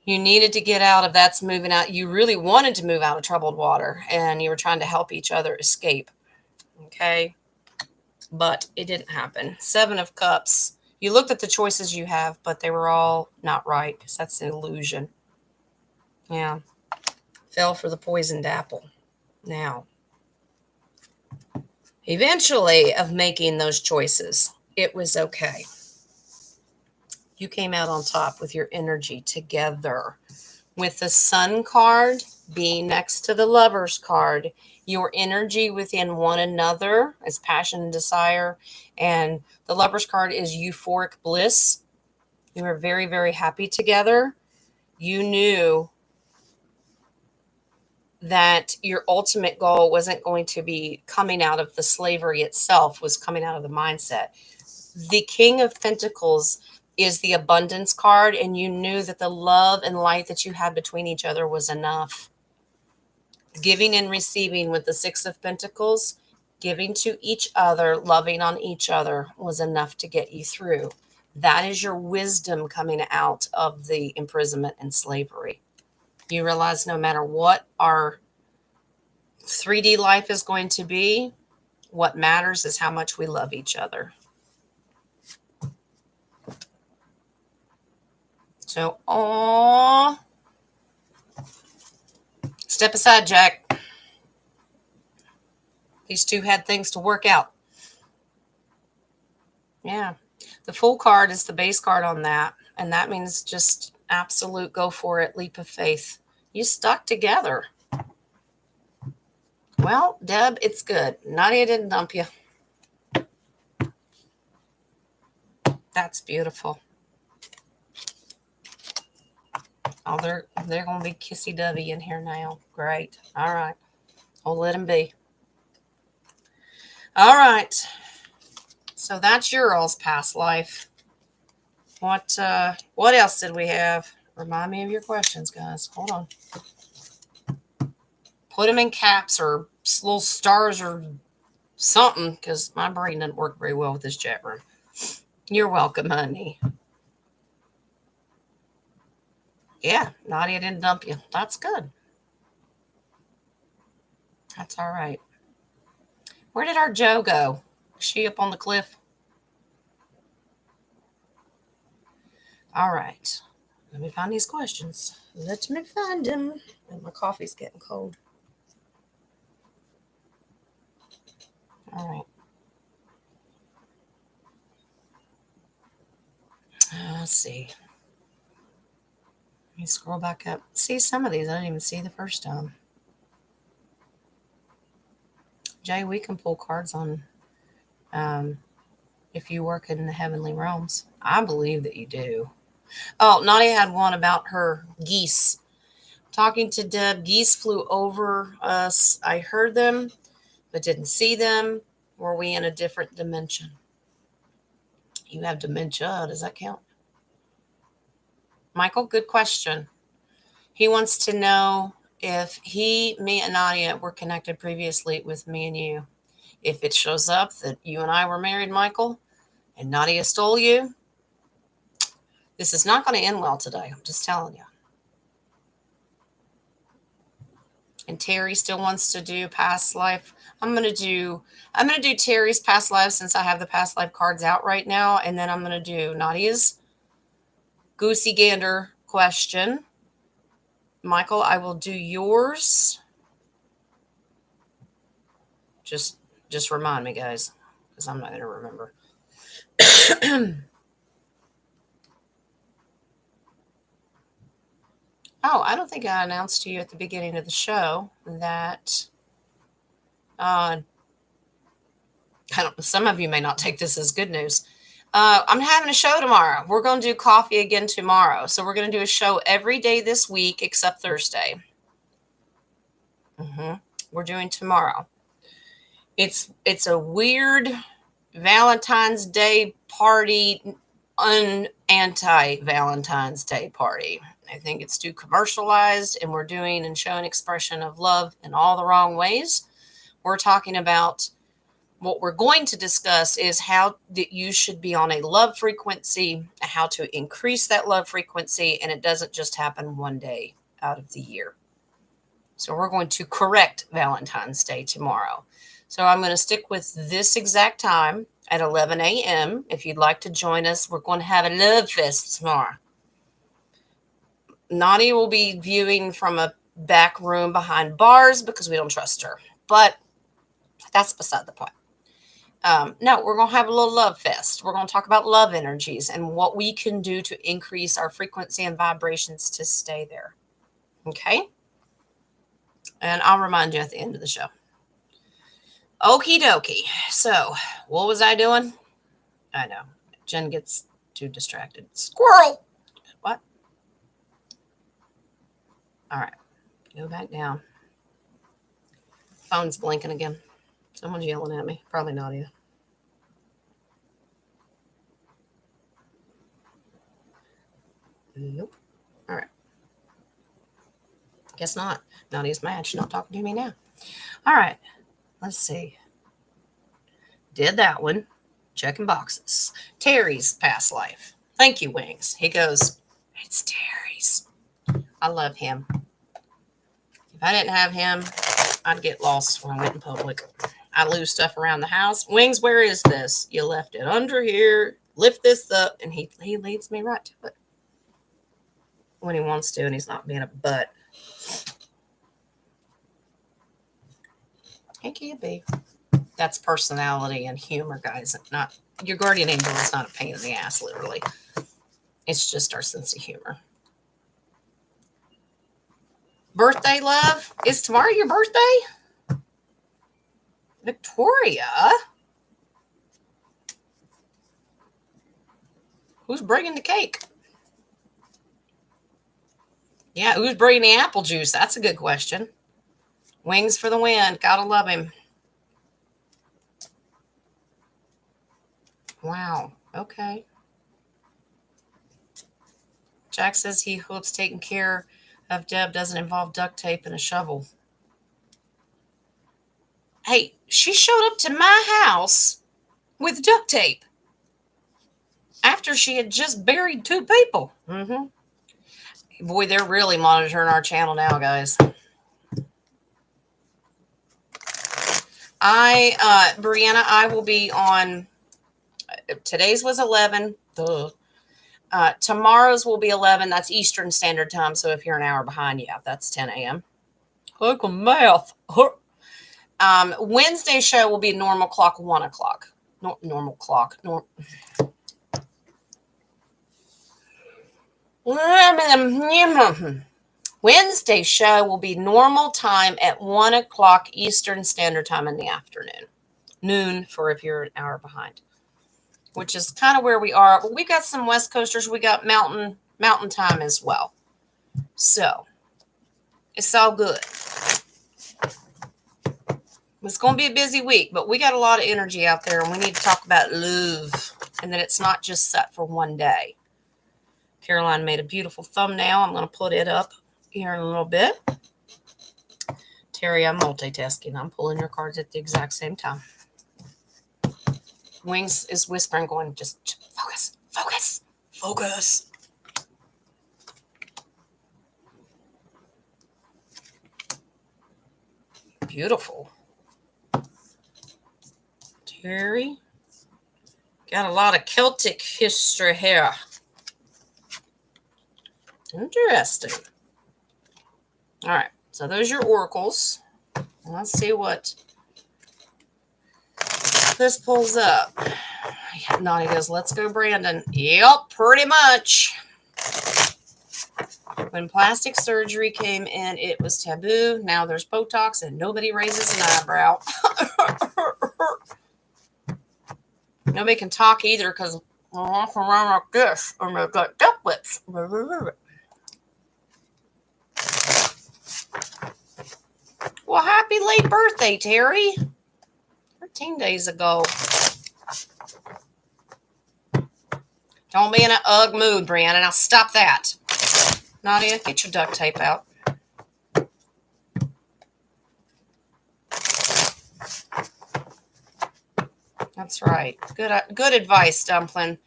You needed to get out of that's moving out. You really wanted to move out of troubled water, and you were trying to help each other escape. Okay. But it didn't happen. 7 of Cups. You looked at the choices you have, but they were all not right because that's an illusion. Yeah. Fell for the poisoned apple. Now, eventually, of making those choices, it was okay. You came out on top with your energy together. With the Sun card being next to the Lover's card, your energy within one another is passion and desire. And the Lover's card is euphoric bliss. You were very, very happy together. You knew that your ultimate goal wasn't going to be coming out of the slavery itself, was coming out of the mindset. The King of Pentacles is the abundance card, and you knew that the love and light that you had between each other was enough. Giving and receiving with the Six of Pentacles, giving to each other, loving on each other was enough to get you through. That is your wisdom coming out of the imprisonment and slavery. You realize no matter what our 3D life is going to be, what matters is how much we love each other. So, step aside, Jack. These two had things to work out. Yeah. The Fool card is the base card on that. And that means just absolute go for it, leap of faith. You stuck together. Well, Deb, it's good. Nadia didn't dump you. That's beautiful. Oh, they're going to be kissy-dovey in here now. Great. All right. I'll let them be. All right. So that's your all's past life. What else did we have? Remind me of your questions, guys. Hold on. Put them in caps or little stars or something, because my brain doesn't work very well with this chat room. You're welcome, honey. Yeah, Nadia didn't dump you. That's good. That's all right. Where did our Joe go? Is she up on the cliff? All right. Let me find these questions. Let me find them. And my coffee's getting cold. All right. Let's see. Let me scroll back up. See, some of these I didn't even see the first time. Jay, we can pull cards on if you work in the heavenly realms. I believe that you do. Oh, Nadia had one about her geese. Talking to Deb, geese flew over us. I heard them, but didn't see them. Were we in a different dimension? You have dementia. Does that count? Michael, good question. He wants to know if me, and Nadia were connected previously with me and you. If it shows up that you and I were married, Michael, and Nadia stole you, this is not going to end well today. I'm just telling you. And Terry still wants to do past life. I'm gonna do Terry's past life since I have the past life cards out right now, and then I'm gonna do Nadia's goosey gander question. Michael, I will do yours. Just remind me, guys, because I'm not gonna remember. Oh, I don't think I announced to you at the beginning of the show that some of you may not take this as good news. I'm having a show tomorrow. We're going to do coffee again tomorrow. So we're going to do a show every day this week except Thursday. We're doing tomorrow. It's a weird Valentine's Day party, anti-Valentine's Day party. I think it's too commercialized, and we're doing and showing expression of love in all the wrong ways. We're talking about what we're going to discuss is how that you should be on a love frequency, how to increase that love frequency, and it doesn't just happen one day out of the year. So we're going to correct Valentine's Day tomorrow. So I'm going to stick with this exact time at 11 a.m. If you'd like to join us, we're going to have a love fest tomorrow. Nani will be viewing from a back room behind bars because we don't trust her. But that's beside the point. No, we're going to have a little love fest. We're going to talk about love energies and what we can do to increase our frequency and vibrations to stay there. Okay? And I'll remind you at the end of the show. Okie dokie. So, what was I doing? I know. Jen gets too distracted. Squirrel! What? All right. Go back down. Phone's blinking again. Someone's yelling at me. Probably Nadia. Nope. All right. Guess not. Nadia's mad. She's not talking to me now. All right. Let's see. Did that one. Checking boxes. Terry's past life. Thank you, Wings. He goes, it's Terry's. I love him. If I didn't have him, I'd get lost when I went in public. I lose stuff around the house. Wings, where is this? You left it under here. Lift this up. And he leads me right to it when he wants to, and he's not being a butt. Hey, can't be. That's personality and humor, guys. Not your guardian angel is not a pain in the ass, literally. It's just our sense of humor. Birthday, love? Is tomorrow your birthday? Victoria? Who's bringing the cake? Yeah, who's bringing the apple juice? That's a good question. Wings for the win. Gotta love him. Wow. Okay. Jack says he hopes taking care of Deb doesn't involve duct tape and a shovel. Hey, she showed up to my house with duct tape after she had just buried 2 people. Mm-hmm. Boy, they're really monitoring our channel now, guys. Brianna, I will be on, today's was 11. Tomorrow's will be 11. That's Eastern Standard Time. So if you're an hour behind, yeah, that's 10 a.m. Look at math. Wednesday show will be normal clock, 1 o'clock. Normal clock. Wednesday show will be normal time at 1 o'clock Eastern Standard Time in the afternoon. Noon for if you're an hour behind, which is kind of where we are. But we got some West Coasters. We got mountain time as well. So it's all good. It's going to be a busy week, but we got a lot of energy out there, and we need to talk about love, and that it's not just set for one day. Caroline made a beautiful thumbnail. I'm going to put it up here in a little bit. Terry, I'm multitasking. I'm pulling your cards at the exact same time. Wings is whispering, going, just focus, focus, focus. Beautiful. Terry, got a lot of Celtic history here. Interesting. All right, so those are your oracles. Let's see what this pulls up. Nani goes, let's go, Brandon. Yep, pretty much. When plastic surgery came in, it was taboo. Now there's Botox and nobody raises an eyebrow. Nobody can talk either because I walk around like this and they've got duck lips. Well, happy late birthday, Terry. 13 days ago. Don't be in an ugh mood, Brianna. Now stop that. Nadia, get your duct tape out. That's right. Good advice, Dumpling.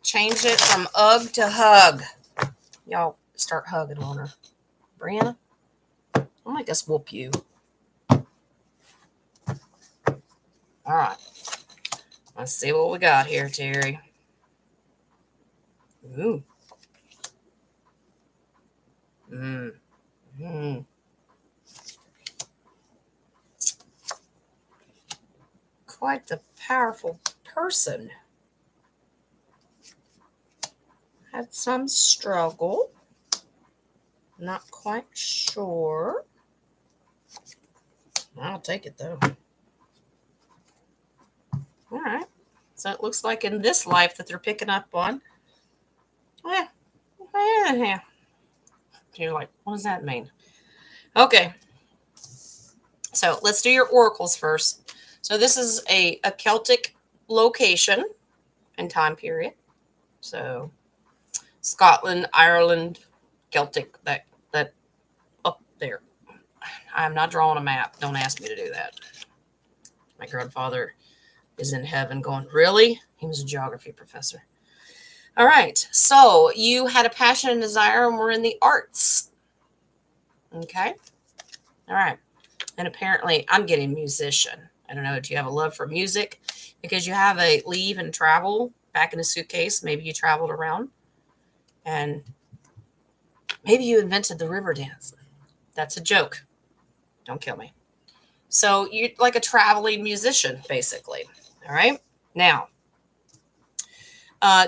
Change it from ugh to hug. Y'all start hugging on her. Brianna, I'll make us whoop you. All right. Let's see what we got here, Terry. Ooh. Quite the powerful person. Had some struggle. Not quite sure. I'll take it though. All right. So it looks like in this life that they're picking up on. You're like, what does that mean? Okay. So let's do your oracles first. So this is a Celtic location and time period. So Scotland, Ireland, Celtic, that up there. I'm not drawing a map. Don't ask me to do that. My grandfather is in heaven going, really? He was a geography professor. All right. So you had a passion and desire and were in the arts. Okay. All right. And apparently I'm getting musician. I don't know. Do you have a love for music? Because you have a leave and travel back in a suitcase. Maybe you traveled around and maybe you invented the river dance. That's a joke. Don't kill me. So you're like a traveling musician, basically. All right. Now,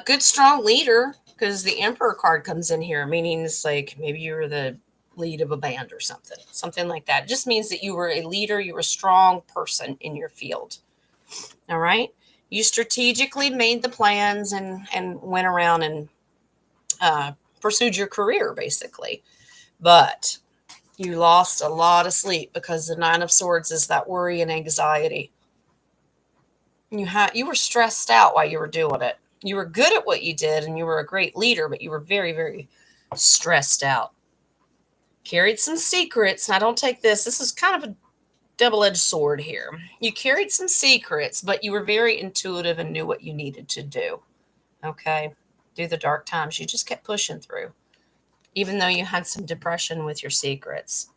good strong leader, because the Emperor card comes in here, meaning it's like maybe you were the lead of a band or something like that. It just means that you were a leader, you were a strong person in your field. All right. You strategically made the plans and went around and pursued your career, basically. But you lost a lot of sleep because the Nine of Swords is that worry and anxiety. You were stressed out while you were doing it. You were good at what you did and you were a great leader, but you were very, very stressed out. Carried some secrets. Now, don't take this. This is kind of a double-edged sword here. You carried some secrets, but you were very intuitive and knew what you needed to do. Okay? Through the dark times, you just kept pushing through, even though you had some depression with your secrets.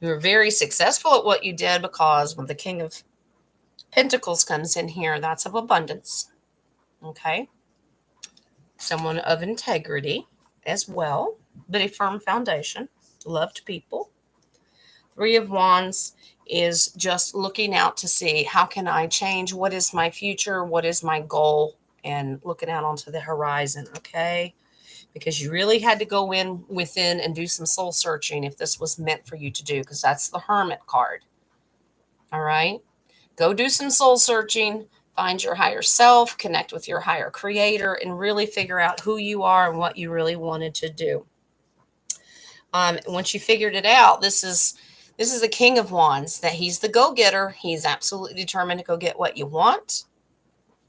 You were very successful at what you did because when the King of Pentacles comes in here, that's of abundance. Okay? Someone of integrity as well, but a firm foundation. Loved people. Three of Wands is just looking out to see how can I change? What is my future? What is my goal? And looking out onto the horizon, okay? Because you really had to go in within and do some soul searching if this was meant for you to do, because that's the Hermit card. All right? Go do some soul searching, find your higher self, connect with your higher creator, and really figure out who you are and what you really wanted to do. Once you figured it out, this is the King of Wands, that he's the go-getter. He's absolutely determined to go get what you want.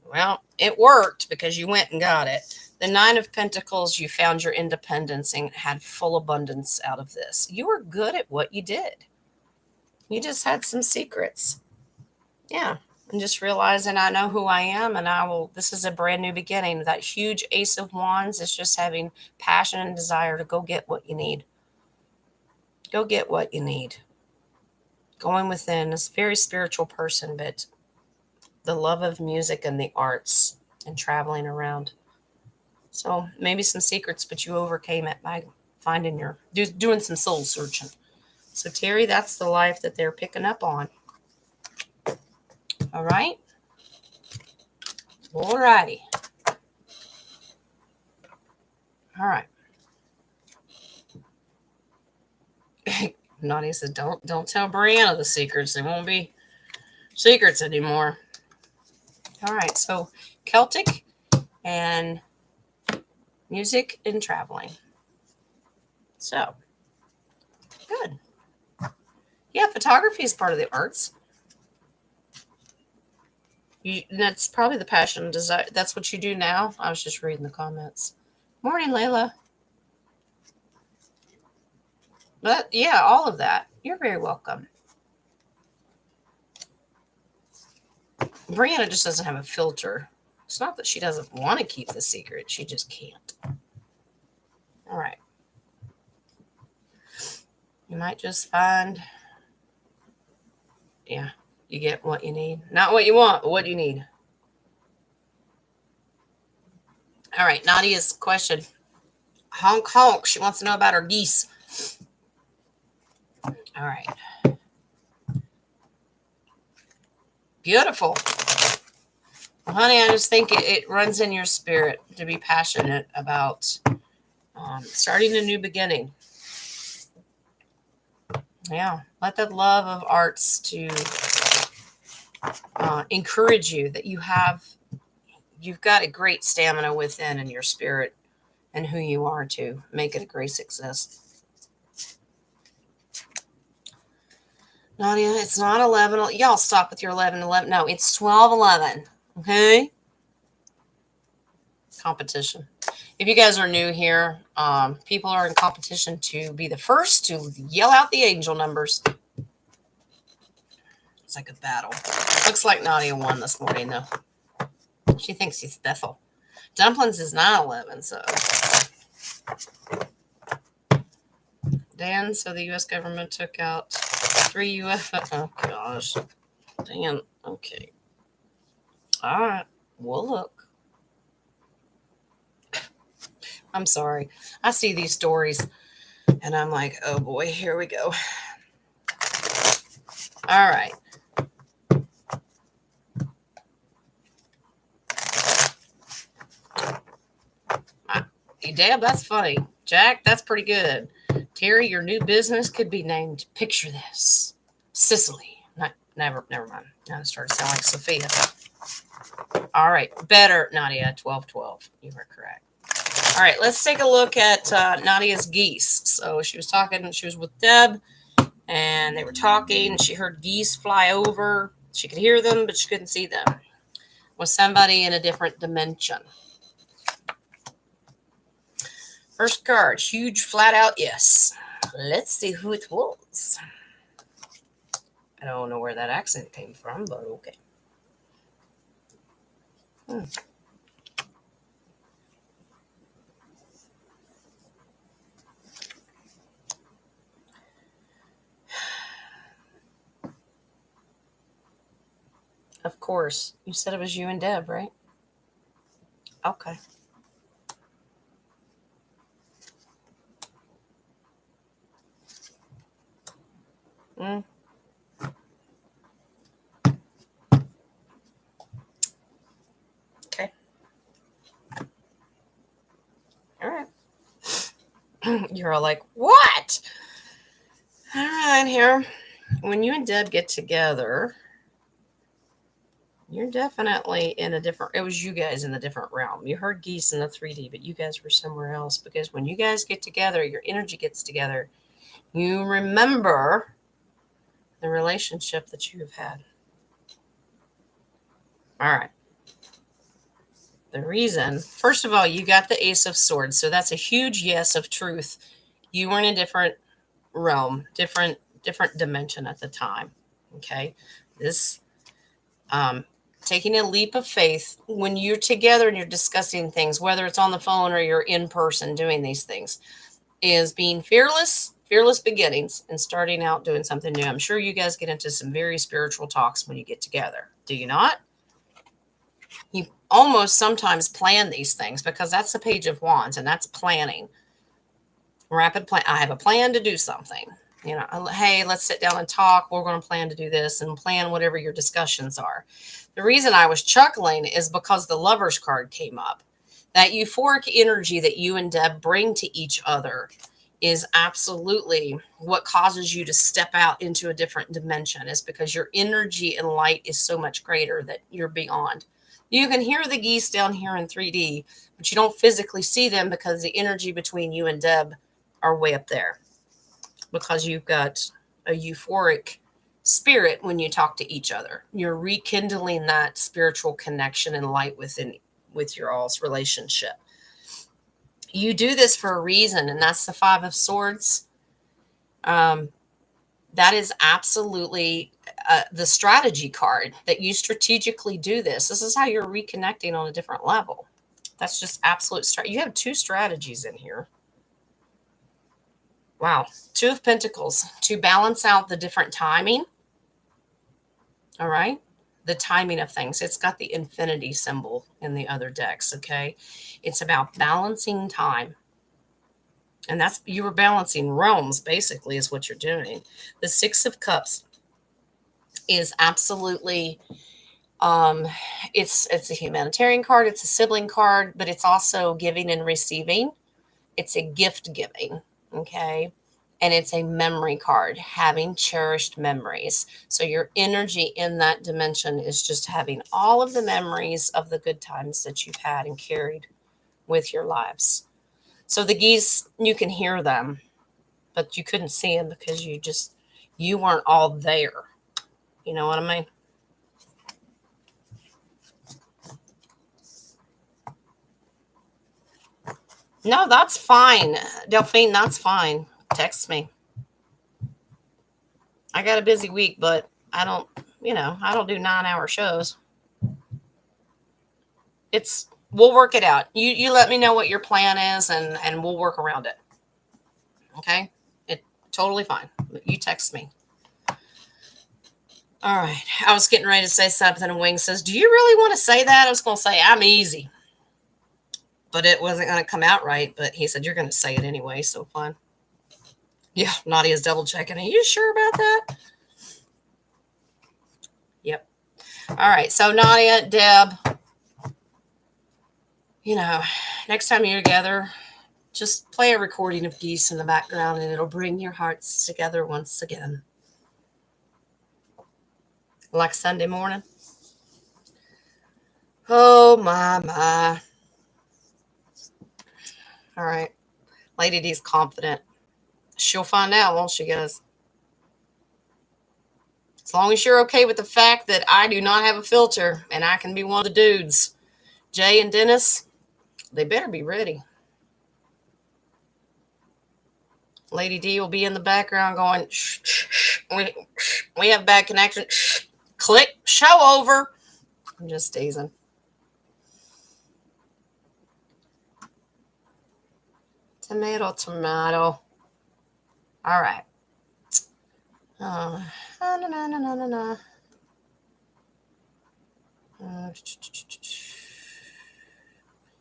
Well, it worked because you went and got it. The Nine of Pentacles, you found your independence and had full abundance out of this. You were good at what you did. You just had some secrets. Yeah. And just realizing I know who I am and this is a brand new beginning. That huge Ace of Wands is just having passion and desire to go get what you need. Go get what you need. Going within, this very spiritual person, but the love of music and the arts and traveling around. So maybe some secrets, but you overcame it by finding doing some soul searching. So Terry, that's the life that they're picking up on. All right. All righty. All right. Nadia said, don't tell Brianna the secrets. They won't be secrets anymore. All right. So Celtic and music and traveling. So good. Yeah, photography is part of the arts. That's probably the passion and desire. That's what you do now. I was just reading the comments. Morning, Layla. But yeah, all of that. You're very welcome. Brianna just doesn't have a filter. It's not that she doesn't want to keep the secret. She just can't. All right. You might just find, yeah, you get what you need. Not what you want, but what you need. All right, Nadia's question. Honk, honk. She wants to know about her geese. All right. Beautiful. Well, honey, I just think it runs in your spirit to be passionate about starting a new beginning. Yeah, let that love of arts to encourage you that you've got a great stamina within in your spirit and who you are to make it a great success. Nadia, it's not 11. Y'all stop with your 11. No, it's 12:11. Okay? Competition. If you guys are new here, people are in competition to be the first to yell out the angel numbers. It's like a battle. Looks like Nadia won this morning, though. She thinks she's Bethel. Dumplings is 9/11, so. Dan, so the U.S. government took out 3 U.S. Oh, gosh. Dan, okay. All right. We'll look. I'm sorry. I see these stories, and I'm like, oh, boy, here we go. All right. Deb, that's funny. Jack, that's pretty good. Terry, your new business could be named, picture this, Sicily. Never mind. Now it started to sound like Sophia. All right, better, Nadia, 12:12. You were correct. All right, let's take a look at Nadia's geese. So she was with Deb, and they were talking, and she heard geese fly over. She could hear them, but she couldn't see them. Was somebody in a different dimension? First card, huge flat out yes. Let's see who it was. I don't know where that accent came from, but okay. Of course. You said it was you and Deb, right? Okay. Mm. Okay. All right. You're all like, what? All right, here. When you and Deb get together, you're definitely in a different, it was you guys in a different realm. You heard geese in the 3D, but you guys were somewhere else, because when you guys get together, your energy gets together. You remember the relationship that you've had. All right. The reason, first of all, you got the Ace of Swords, so that's a huge yes of truth. You were in a different realm, different dimension at the time. Okay, this taking a leap of faith when you're together and you're discussing things, whether it's on the phone or you're in person doing these things, is being fearless beginnings and starting out doing something new. I'm sure you guys get into some very spiritual talks when you get together. Do you not? You almost sometimes plan these things, because that's the Page of Wands, and that's planning. Rapid plan. I have a plan to do something. Hey, let's sit down and talk. We're going to plan to do this, and plan whatever your discussions are. The reason I was chuckling is because the Lover's card came up. That euphoric energy that you and Deb bring to each other is absolutely what causes you to step out into a different dimension, is because your energy and light is so much greater that you're beyond. You can hear the geese down here in 3D, but you don't physically see them, because the energy between you and Deb are way up there, because you've got a euphoric spirit when you talk to each other. You're rekindling that spiritual connection and light with your all's relationship. You do this for a reason, and that's the Five of Swords. That is absolutely the strategy card, that you strategically do this. This is how you're reconnecting on a different level. That's just absolute strategy. You have 2 strategies in here. Wow. 2 of Pentacles to balance out the different timing. All right. The timing of things. It's got the infinity symbol in the other decks. Okay. It's about balancing time. And that's, you were balancing realms, basically, is what you're doing. The 6 of Cups is absolutely, it's a humanitarian card. It's a sibling card, but it's also giving and receiving. It's a gift giving. Okay. And it's a memory card, having cherished memories. So your energy in that dimension is just having all of the memories of the good times that you've had and carried with your lives. So the geese, you can hear them, but you couldn't see them, because You weren't all there. You know what I mean? No, that's fine. Delphine, that's fine. Text me. I got a busy week, but I don't, I don't do 9-hour shows. We'll work it out. You let me know what your plan is and we'll work around it. Okay? It totally fine. You text me. All right. I was getting ready to say something and Wing says, "Do you really want to say that?" I was going to say, "I'm easy." But it wasn't going to come out right, but he said, "You're going to say it anyway, so fine." Yeah, Nadia's double checking. Are you sure about that? Yep. All right. So Nadia, Deb, next time you're together, just play a recording of geese in the background and it'll bring your hearts together once again. Like Sunday morning. Oh, my. All right. Lady D's confident. She'll find out, won't she, guys? As long as you're okay with the fact that I do not have a filter and I can be one of the dudes. Jay and Dennis, they better be ready. Lady D will be in the background going, shh, shh, shh. We have bad connection. Shh. Click, show over. I'm just teasing. Tomato. All right. No.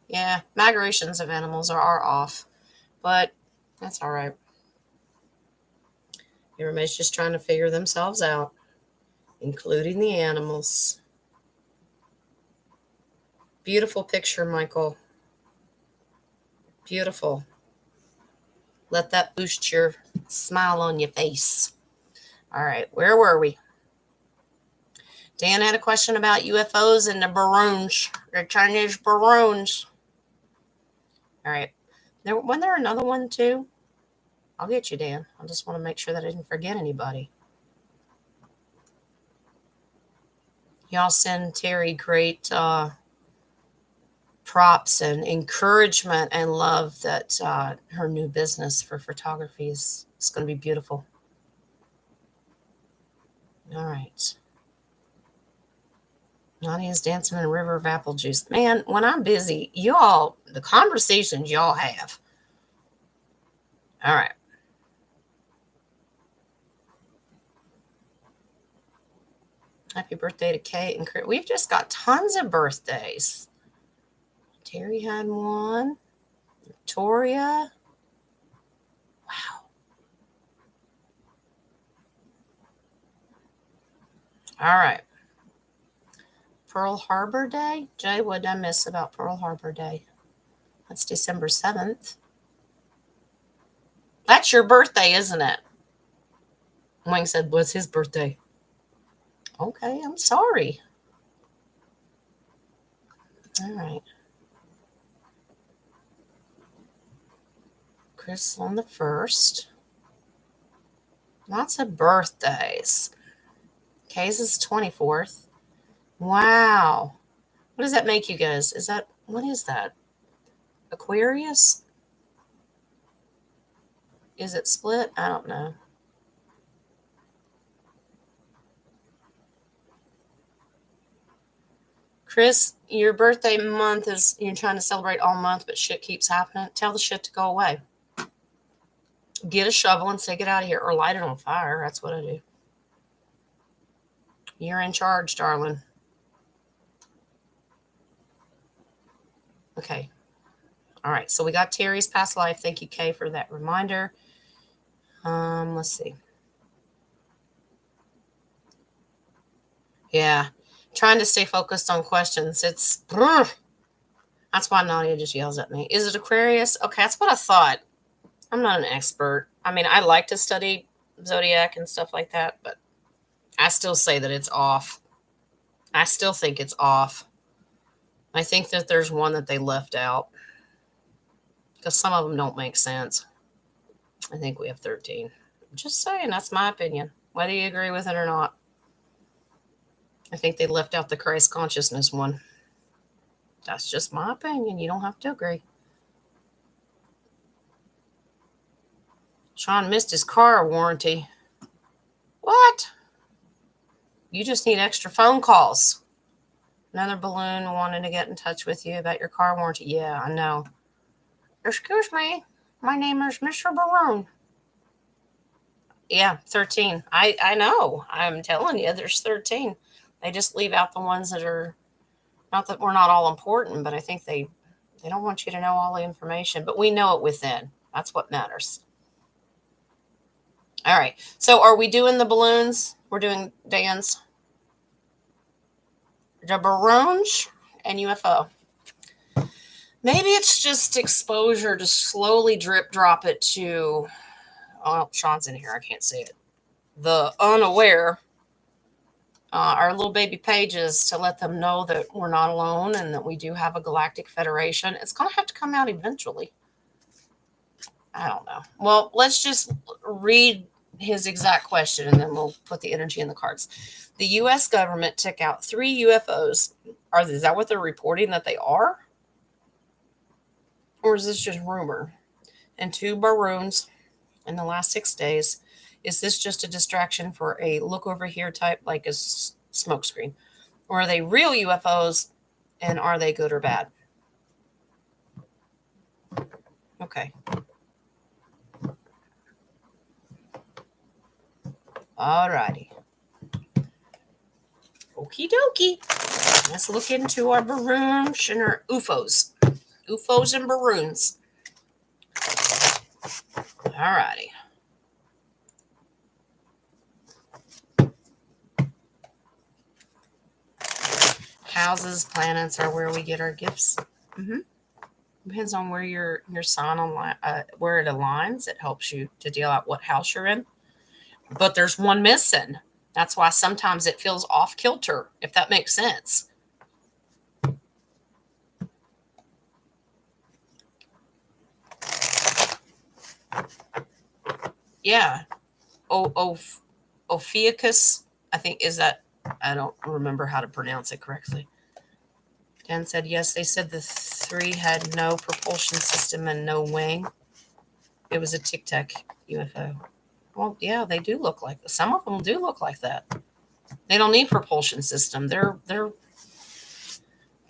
Yeah, migrations of animals are off, but that's all right. Everybody's just trying to figure themselves out, including the animals. Beautiful picture, Michael. Beautiful. Let that boost your smile on your face. All right, where were we? Dan had a question about UFOs and the balloons, the Chinese balloons. All right. Wasn't there another one too? I'll get you, Dan. I just want to make sure that I didn't forget anybody. Y'all send Terry great props and encouragement and love that her new business for photography is going to be beautiful. All right. Nadia's dancing in a river of apple juice. Man, when I'm busy, the conversations y'all have. All right. Happy birthday to Kate and Chris. We've just got tons of birthdays. Terry had one. Victoria. Wow. All right. Pearl Harbor Day. Jay, what did I miss about Pearl Harbor Day? That's December 7th. That's your birthday, isn't it? Wing said, "Was his birthday?" Okay, I'm sorry. All right. Chris on the 1st. Lots of birthdays. Kay's is 24th. Wow. What does that make you guys? What is that? Aquarius? Is it split? I don't know. Chris, your birthday month is you're trying to celebrate all month, but shit keeps happening. Tell the shit to go away. Get a shovel and say, "Get out of here," or light it on fire. That's what I do. You're in charge, darling. Okay. All right. So we got Terry's past life. Thank you, Kay, for that reminder. Let's see. Yeah. Trying to stay focused on questions. That's why Nadia just yells at me. Is it Aquarius? Okay, that's what I thought. I'm not an expert. I mean, I like to study zodiac and stuff like that, but I still say that it's off. I still think it's off. I think that there's one that they left out because some of them don't make sense. I think we have 13. Just saying, that's my opinion, whether you agree with it or not. I think they left out the Christ consciousness one. That's just my opinion. You don't have to agree. Sean missed his car warranty. What? You just need extra phone calls. Another balloon wanted to get in touch with you about your car warranty. Yeah, I know. Excuse me. My name is Mr. Balloon. Yeah, 13. I know. I'm telling you, there's 13. They just leave out the ones that are, not that we're not all important, but I think they don't want you to know all the information, but we know it within. That's what matters. All right. So are we doing the balloons? We're doing Dan's. The balloons and UFO. Maybe it's just exposure to slowly drip drop it to, oh, Sean's in here. I can't say it. The unaware, our little baby pages, to let them know that we're not alone and that we do have a galactic federation. It's going to have to come out eventually. I don't know. Well, let's just read his exact question and then we'll put the energy in the cards. The U.S. government took out 3 UFOs. Is that what they're reporting that they are? Or is this just rumor? And 2 balloons in the last 6 days. Is this just a distraction for a look over here type, like a smokescreen? Or are they real UFOs, and are they good or bad? Okay. All righty. Okie dokie. Let's look into our balloons and our UFOs. UFOs and balloons. All righty. Houses, planets are where we get our gifts. Depends on where your sign on where it aligns. It helps you to deal out what house you're in. But there's one missing. That's why sometimes it feels off kilter, if that makes sense. Yeah. Ophiuchus, I think, is that, I don't remember how to pronounce it correctly. Dan said, yes, they said the 3 had no propulsion system and no wing. It was a Tic Tac UFO. Well, yeah, they do look like, some of them do look like that. They don't need propulsion system. They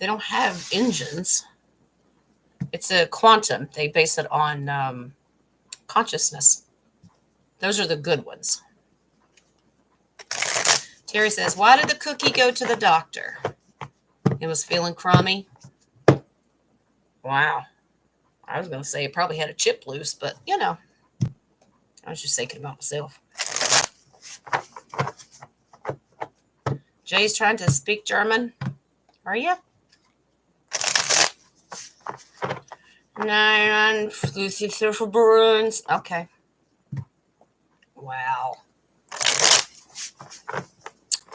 don't have engines. It's a quantum. They base it on consciousness. Those are the good ones. Terry says, why did the cookie go to the doctor? It was feeling crummy. Wow. I was going to say it probably had a chip loose, but I was just thinking about myself. Jay's trying to speak German. Are you? Nine, Lucy Bruins. Okay. Wow.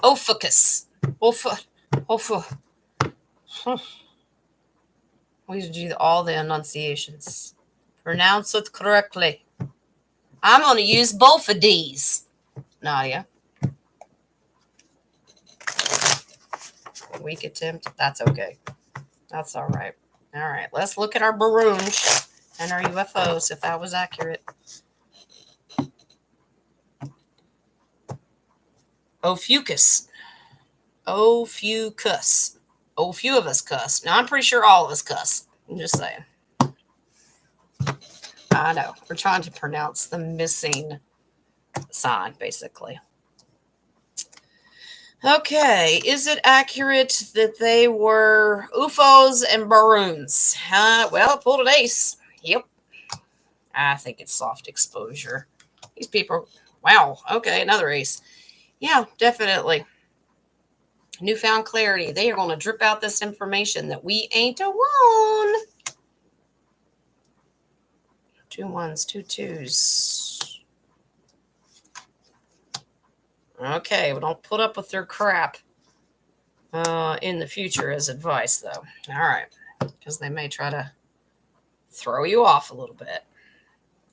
Ophiuchus. We should do all the enunciations. Pronounce it correctly. I'm going to use both of these, Nadia. Weak attempt. That's okay. That's all right. All right. Let's look at our balloons and our UFOs, if that was accurate. Ophiuchus. Ophiuchus. Oh, a few of us cuss. Now, I'm pretty sure all of us cuss. I'm just saying. I know. We're trying to pronounce the missing sign, basically. Okay. Is it accurate that they were UFOs and balloons? Well, it pulled an ace. Yep. I think it's soft exposure. These people. Wow. Okay. Another ace. Yeah, definitely. Newfound clarity. They are going to drip out this information that we ain't alone. 2 1s, 2 2s. Okay, well, don't put up with their crap in the future as advice, though. All right, because they may try to throw you off a little bit.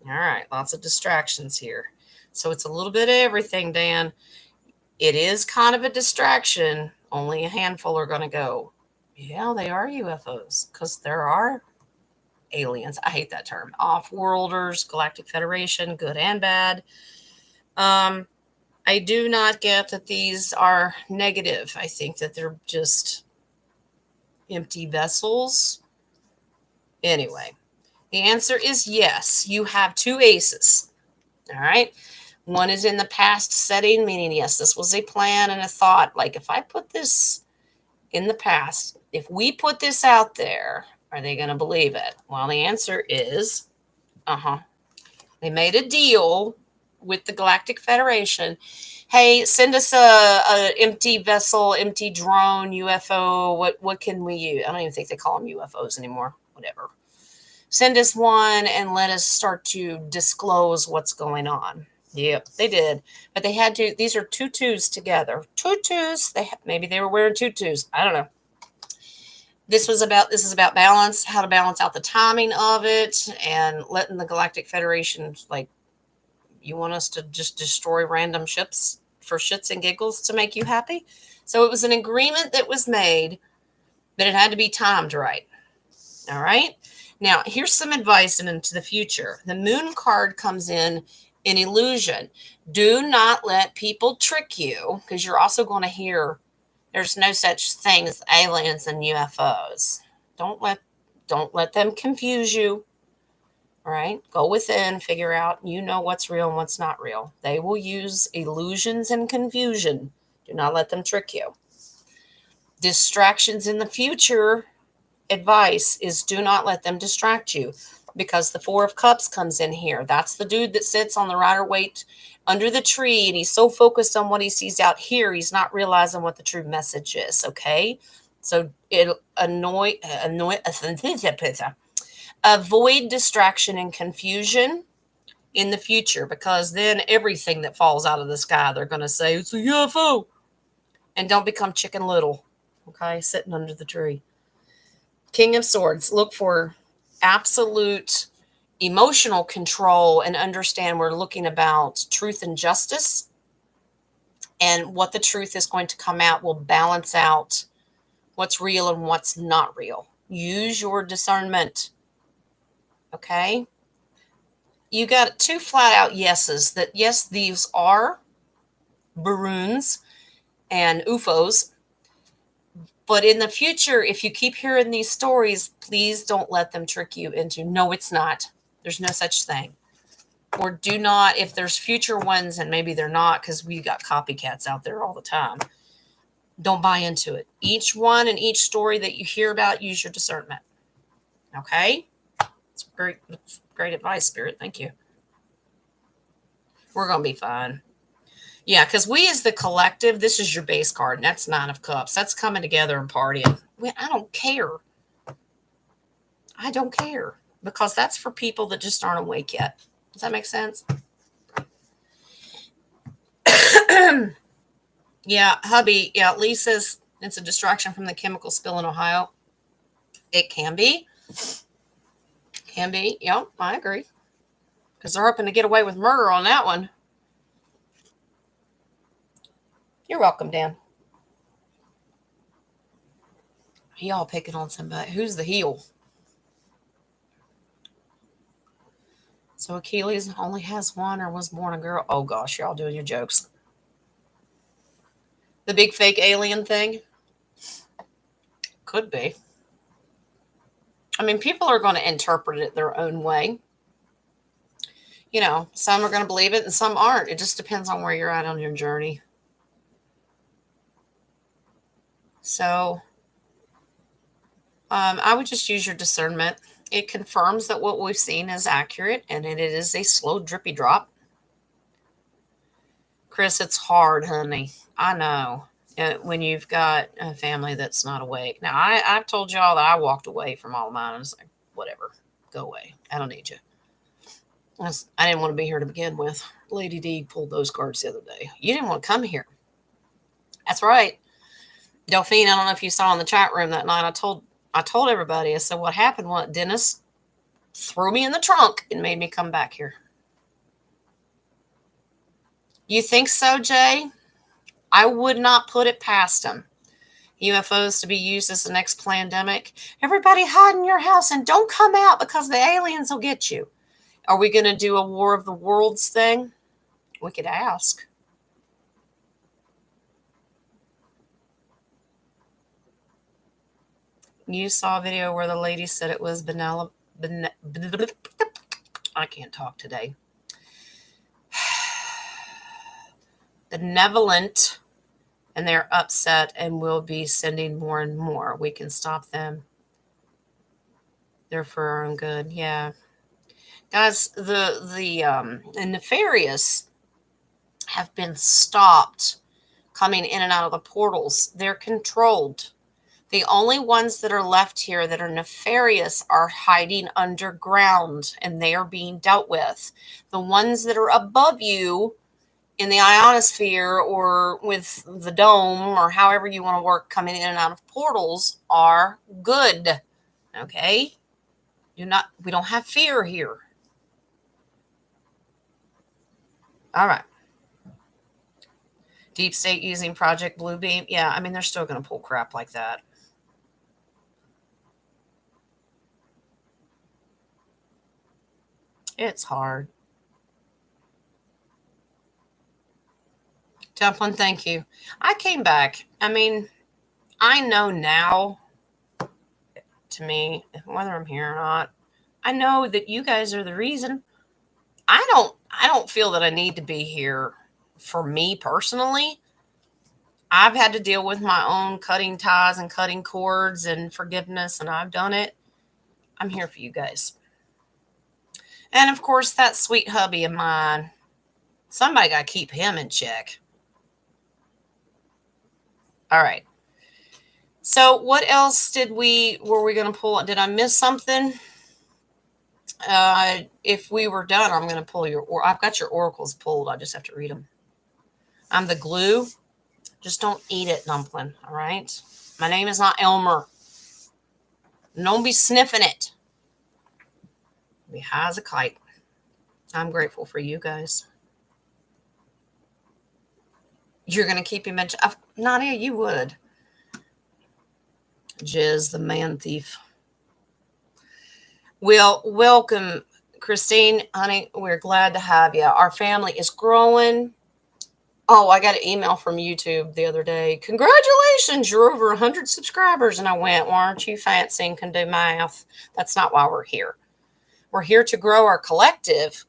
All right, lots of distractions here. So it's a little bit of everything, Dan. It is kind of a distraction. Only a handful are going to go, yeah, they are UFOs, because there are aliens. I hate that term. Off-worlders, Galactic Federation, good and bad. I do not get that these are negative. I think that they're just empty vessels. Anyway, the answer is yes. You have two aces. All right. One is in the past setting, meaning, yes, this was a plan and a thought. Like, if I put this in the past, if we put this out there, are they going to believe it? Well, the answer is, they made a deal with the Galactic Federation. Hey, send us a empty vessel, empty drone, UFO. What can we use? I don't even think they call them UFOs anymore. Whatever. Send us one and let us start to disclose what's going on. Yep, they did. But they had to, these are tutus together. Tutus, maybe they were wearing tutus. I don't know. This is about balance, how to balance out the timing of it, and letting the Galactic Federation, like, you want us to just destroy random ships for shits and giggles to make you happy? So it was an agreement that was made, but it had to be timed right. All right. Now, here's some advice into the future. The moon card comes in illusion. Do not let people trick you, because you're also going to hear there's no such thing as aliens and UFOs. Don't let them confuse you. All right. Go within, figure out, what's real and what's not real. They will use illusions and confusion. Do not let them trick you. Distractions in the future. Advice is, do not let them distract you, because the Four of Cups comes in here. That's the dude that sits on the Rider-Waite under the tree, and he's so focused on what he sees out here, he's not realizing what the true message is. Okay, so it'll avoid distraction and confusion in the future, because then everything that falls out of the sky, they're going to say it's a UFO, and don't become Chicken Little. Okay, sitting under the tree. King of Swords, look for absolute emotional control and understand we're looking about truth and justice, and what the truth is going to come out will balance out what's real and what's not real. Use your discernment. Okay? You got two flat out yeses that, yes, these are Baroons and UFOs. But in the future, if you keep hearing these stories, please don't let them trick you into, no, it's not. There's no such thing. Or do not, if there's future ones, and maybe they're not, because we got copycats out there all the time, don't buy into it. Each one and each story that you hear about, use your discernment. Okay? It's great advice, Spirit. Thank you. We're going to be fine. Yeah, because we as the collective, this is your base card, and that's Nine of Cups. That's coming together and partying. I don't care. I don't care, because that's for people that just aren't awake yet. Does that make sense? Yeah, hubby. Yeah, Lee says it's a distraction from the chemical spill in Ohio. It can be. Can be. Yep, I agree. Because they're hoping to get away with murder on that one. You're welcome, Dan. Y'all picking on somebody. Who's the heel? So Achilles only has one, or was born a girl? Oh, gosh, y'all doing your jokes. The big fake alien thing? Could be. I mean, people are going to interpret it their own way. Some are going to believe it and some aren't. It just depends on where you're at on your journey. So I would just use your discernment. It confirms that what we've seen is accurate, and it is a slow, drippy drop. Chris, it's hard, honey. I know. When you've got a family that's not awake. Now, I've told y'all that I walked away from all of mine. I was like, whatever, go away. I don't need you. I didn't want to be here to begin with. Lady D pulled those cards the other day. You didn't want to come here. That's right. Delphine, I don't know if you saw in the chat room that night, I told everybody, I said, what happened was Dennis threw me in the trunk and made me come back here. You think so, Jay? I would not put it past them. UFOs to be used as the next pandemic. Everybody hide in your house and don't come out because the aliens will get you. Are we going to do a War of the Worlds thing? We could ask. You saw a video where the lady said it was I can't talk today. Benevolent, and they're upset and will be sending more and more. We can stop them. They're for our own good. Yeah. Guys, the nefarious have been stopped coming in and out of the portals. They're controlled. The only ones that are left here that are nefarious are hiding underground, and they are being dealt with. The ones that are above you in the ionosphere or with the dome or however you want to work coming in and out of portals are good. Okay? We don't have fear here. All right. Deep State using Project Bluebeam. Yeah, I mean, they're still going to pull crap like that. It's hard. Dumpling, thank you. I came back. I mean, I know now, to me, whether I'm here or not, I know that you guys are the reason. I don't feel that I need to be here for me personally. I've had to deal with my own cutting ties and cutting cords and forgiveness, and I've done it. I'm here for you guys. And of course, that sweet hubby of mine, somebody got to keep him in check. All right. So what else were we going to pull? Did I miss something? If we were done, I'm going to pull I've got your oracles pulled. I just have to read them. I'm the glue. Just don't eat it, Dumpling. All right. My name is not Elmer. Don't be sniffing it. Be high as a kite. I'm grateful for you guys. You're going to keep him in check. Nadia, you would. Jizz, the man thief. Well, welcome, Christine. Honey, we're glad to have you. Our family is growing. Oh, I got an email from YouTube the other day. Congratulations, you're over 100 subscribers. And I went, well, aren't you fancy and can do math? That's not why we're here. We're here to grow our collective,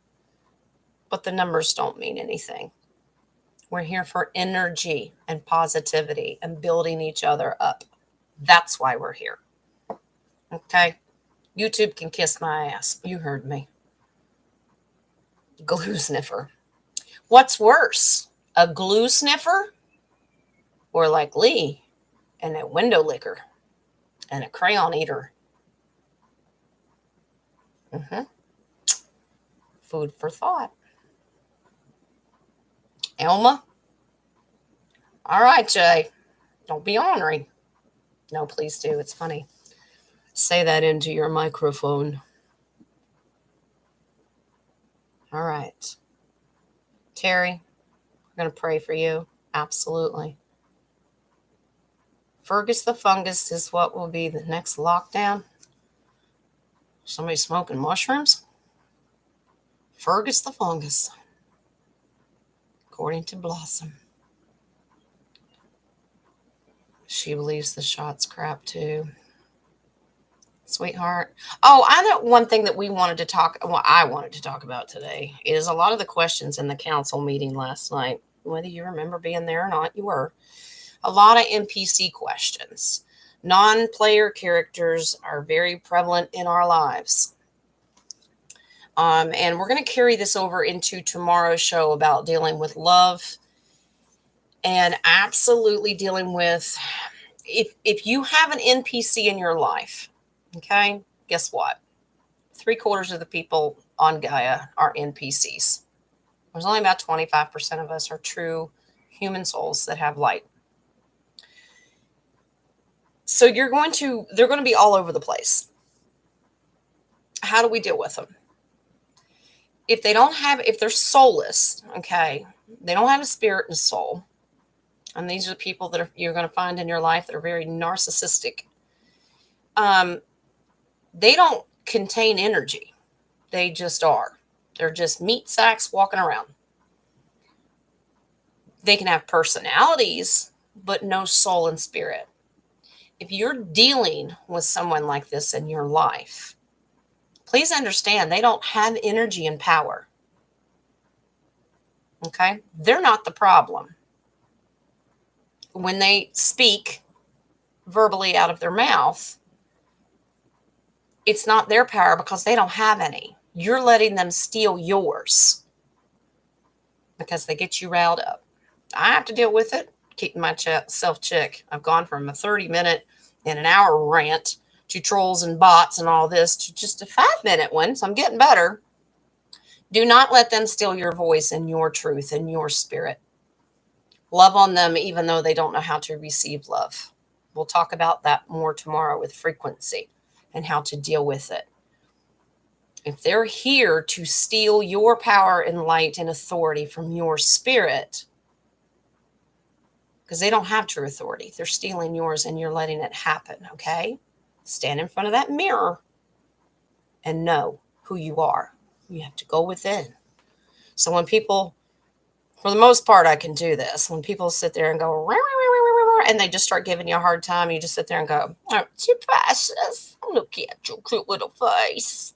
but the numbers don't mean anything. We're here for energy and positivity and building each other up. That's why we're here. Okay? YouTube can kiss my ass. You heard me. Glue sniffer. What's worse? A glue sniffer? Or like Lee, and a window licker and a crayon eater? Food for thought. Elma? All right, Jay. Don't be ornery. No, please do. It's funny. Say that into your microphone. All right. Terry, we're going to pray for you. Absolutely. Fergus the fungus is what will be the next lockdown. Somebody smoking mushrooms? Fergus the fungus. According to Blossom. She believes the shot's crap too. Sweetheart. Oh, I know one thing that I wanted to talk about today is a lot of the questions in the council meeting last night, whether you remember being there or not, you were. A lot of NPC questions. Non-player characters are very prevalent in our lives. And we're going to carry this over into tomorrow's show about dealing with love and absolutely dealing with, if you have an NPC in your life, okay, guess what? 3/4 of the people on Gaia are NPCs. There's only about 25% of us are true human souls that have light. So they're going to be all over the place. How do we deal with them? If they're soulless, okay, They don't have a spirit and a soul. And these are the people that you're going to find in your life that are very narcissistic. They don't contain energy. They just are. They're just meat sacks walking around. They can have personalities, but no soul and spirit. If you're dealing with someone like this in your life, please understand they don't have energy and power. Okay? They're not the problem. When they speak verbally out of their mouth, it's not their power because they don't have any. You're letting them steal yours because they get you riled up. I have to deal with it, keeping my self-check. I've gone from a 30-minute and an hour rant to trolls and bots and all this to just a 5-minute one, so I'm getting better. Do not let them steal your voice and your truth and your spirit. Love on them even though they don't know how to receive love. We'll talk about that more tomorrow with frequency and how to deal with it. If they're here to steal your power and light and authority from your spirit, because they don't have true authority, they're stealing yours and you're letting it happen, okay? Stand in front of that mirror and know who you are. You have to go within. So when people, for the most part, I can do this. When people sit there and go, and they just start giving you a hard time, you just sit there and go, aren't you precious? Look at your cute little face.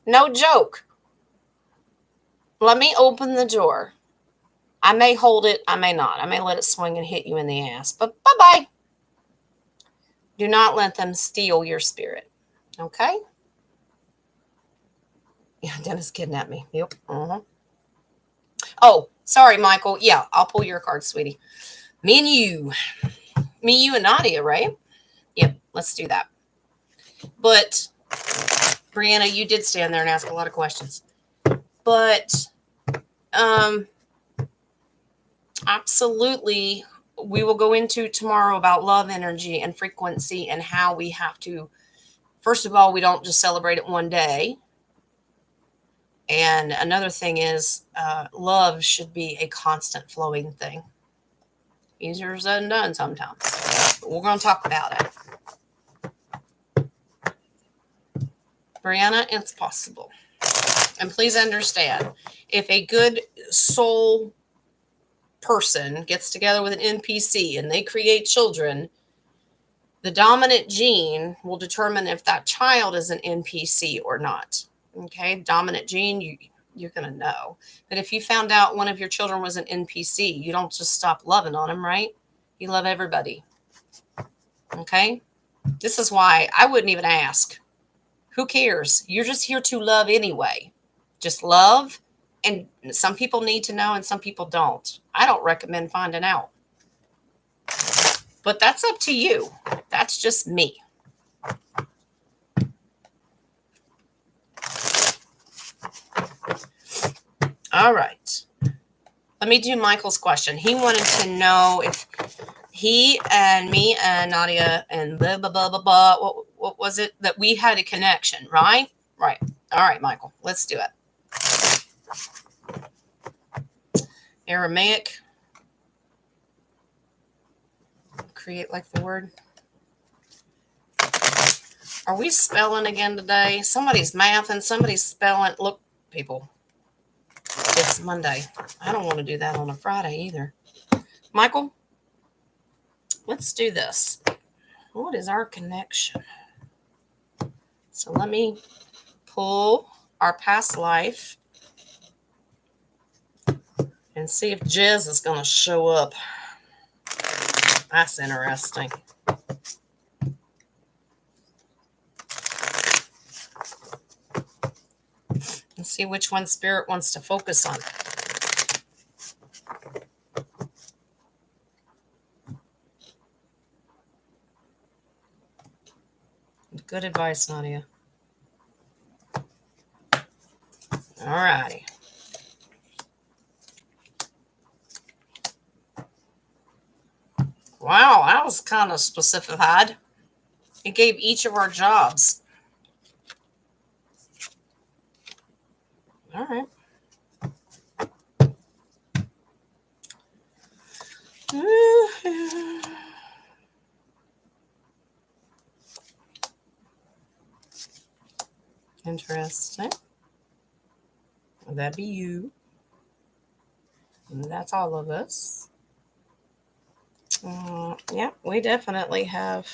No joke. Let me open the door. I may hold it, I may not. I may let it swing and hit you in the ass, but bye-bye. Do not let them steal your spirit, okay? Yeah, Dennis kidnapped me. Yep. Oh, sorry, Michael. Yeah, I'll pull your card, sweetie. Me, you, and Nadia, right? Yep, let's do that. But, Brianna, you did stand there and ask a lot of questions. But, absolutely, we will go into tomorrow about love energy and frequency and how we have to, first of all, we don't just celebrate it one day. And another thing is love should be a constant flowing thing. Easier said than done sometimes. But we're going to talk about it. Brianna, it's possible. And please understand, if a good soul person gets together with an NPC and they create children, the dominant gene will determine if that child is an NPC or not. Okay, dominant gene, you're going to know. But if you found out one of your children was an NPC, you don't just stop loving on them, right? You love everybody. Okay? This is why I wouldn't even ask. Who cares? You're just here to love anyway. Just love. And some people need to know and some people don't. I don't recommend finding out. But that's up to you. That's just me. All right. Let me do Michael's question. He wanted to know if he and me and Nadia and blah, blah, blah, blah, blah. What was it? That we had a connection, right? Right. All right, Michael. Let's do it. Aramaic. Create like the word. Are we spelling again today? Somebody's mathing. Somebody's spelling. Look, people. It's Monday. I don't want to do that on a Friday either. Michael, let's do this. What is our connection? So let me pull our past life and see if Jez is going to show up. That's interesting. Let's see which one Spirit wants to focus on. Good advice, Nadia. All righty. Wow, that was kind of specified. It gave each of our jobs. All right. Interesting. That'd be you. And that's all of us. Yeah, we definitely have.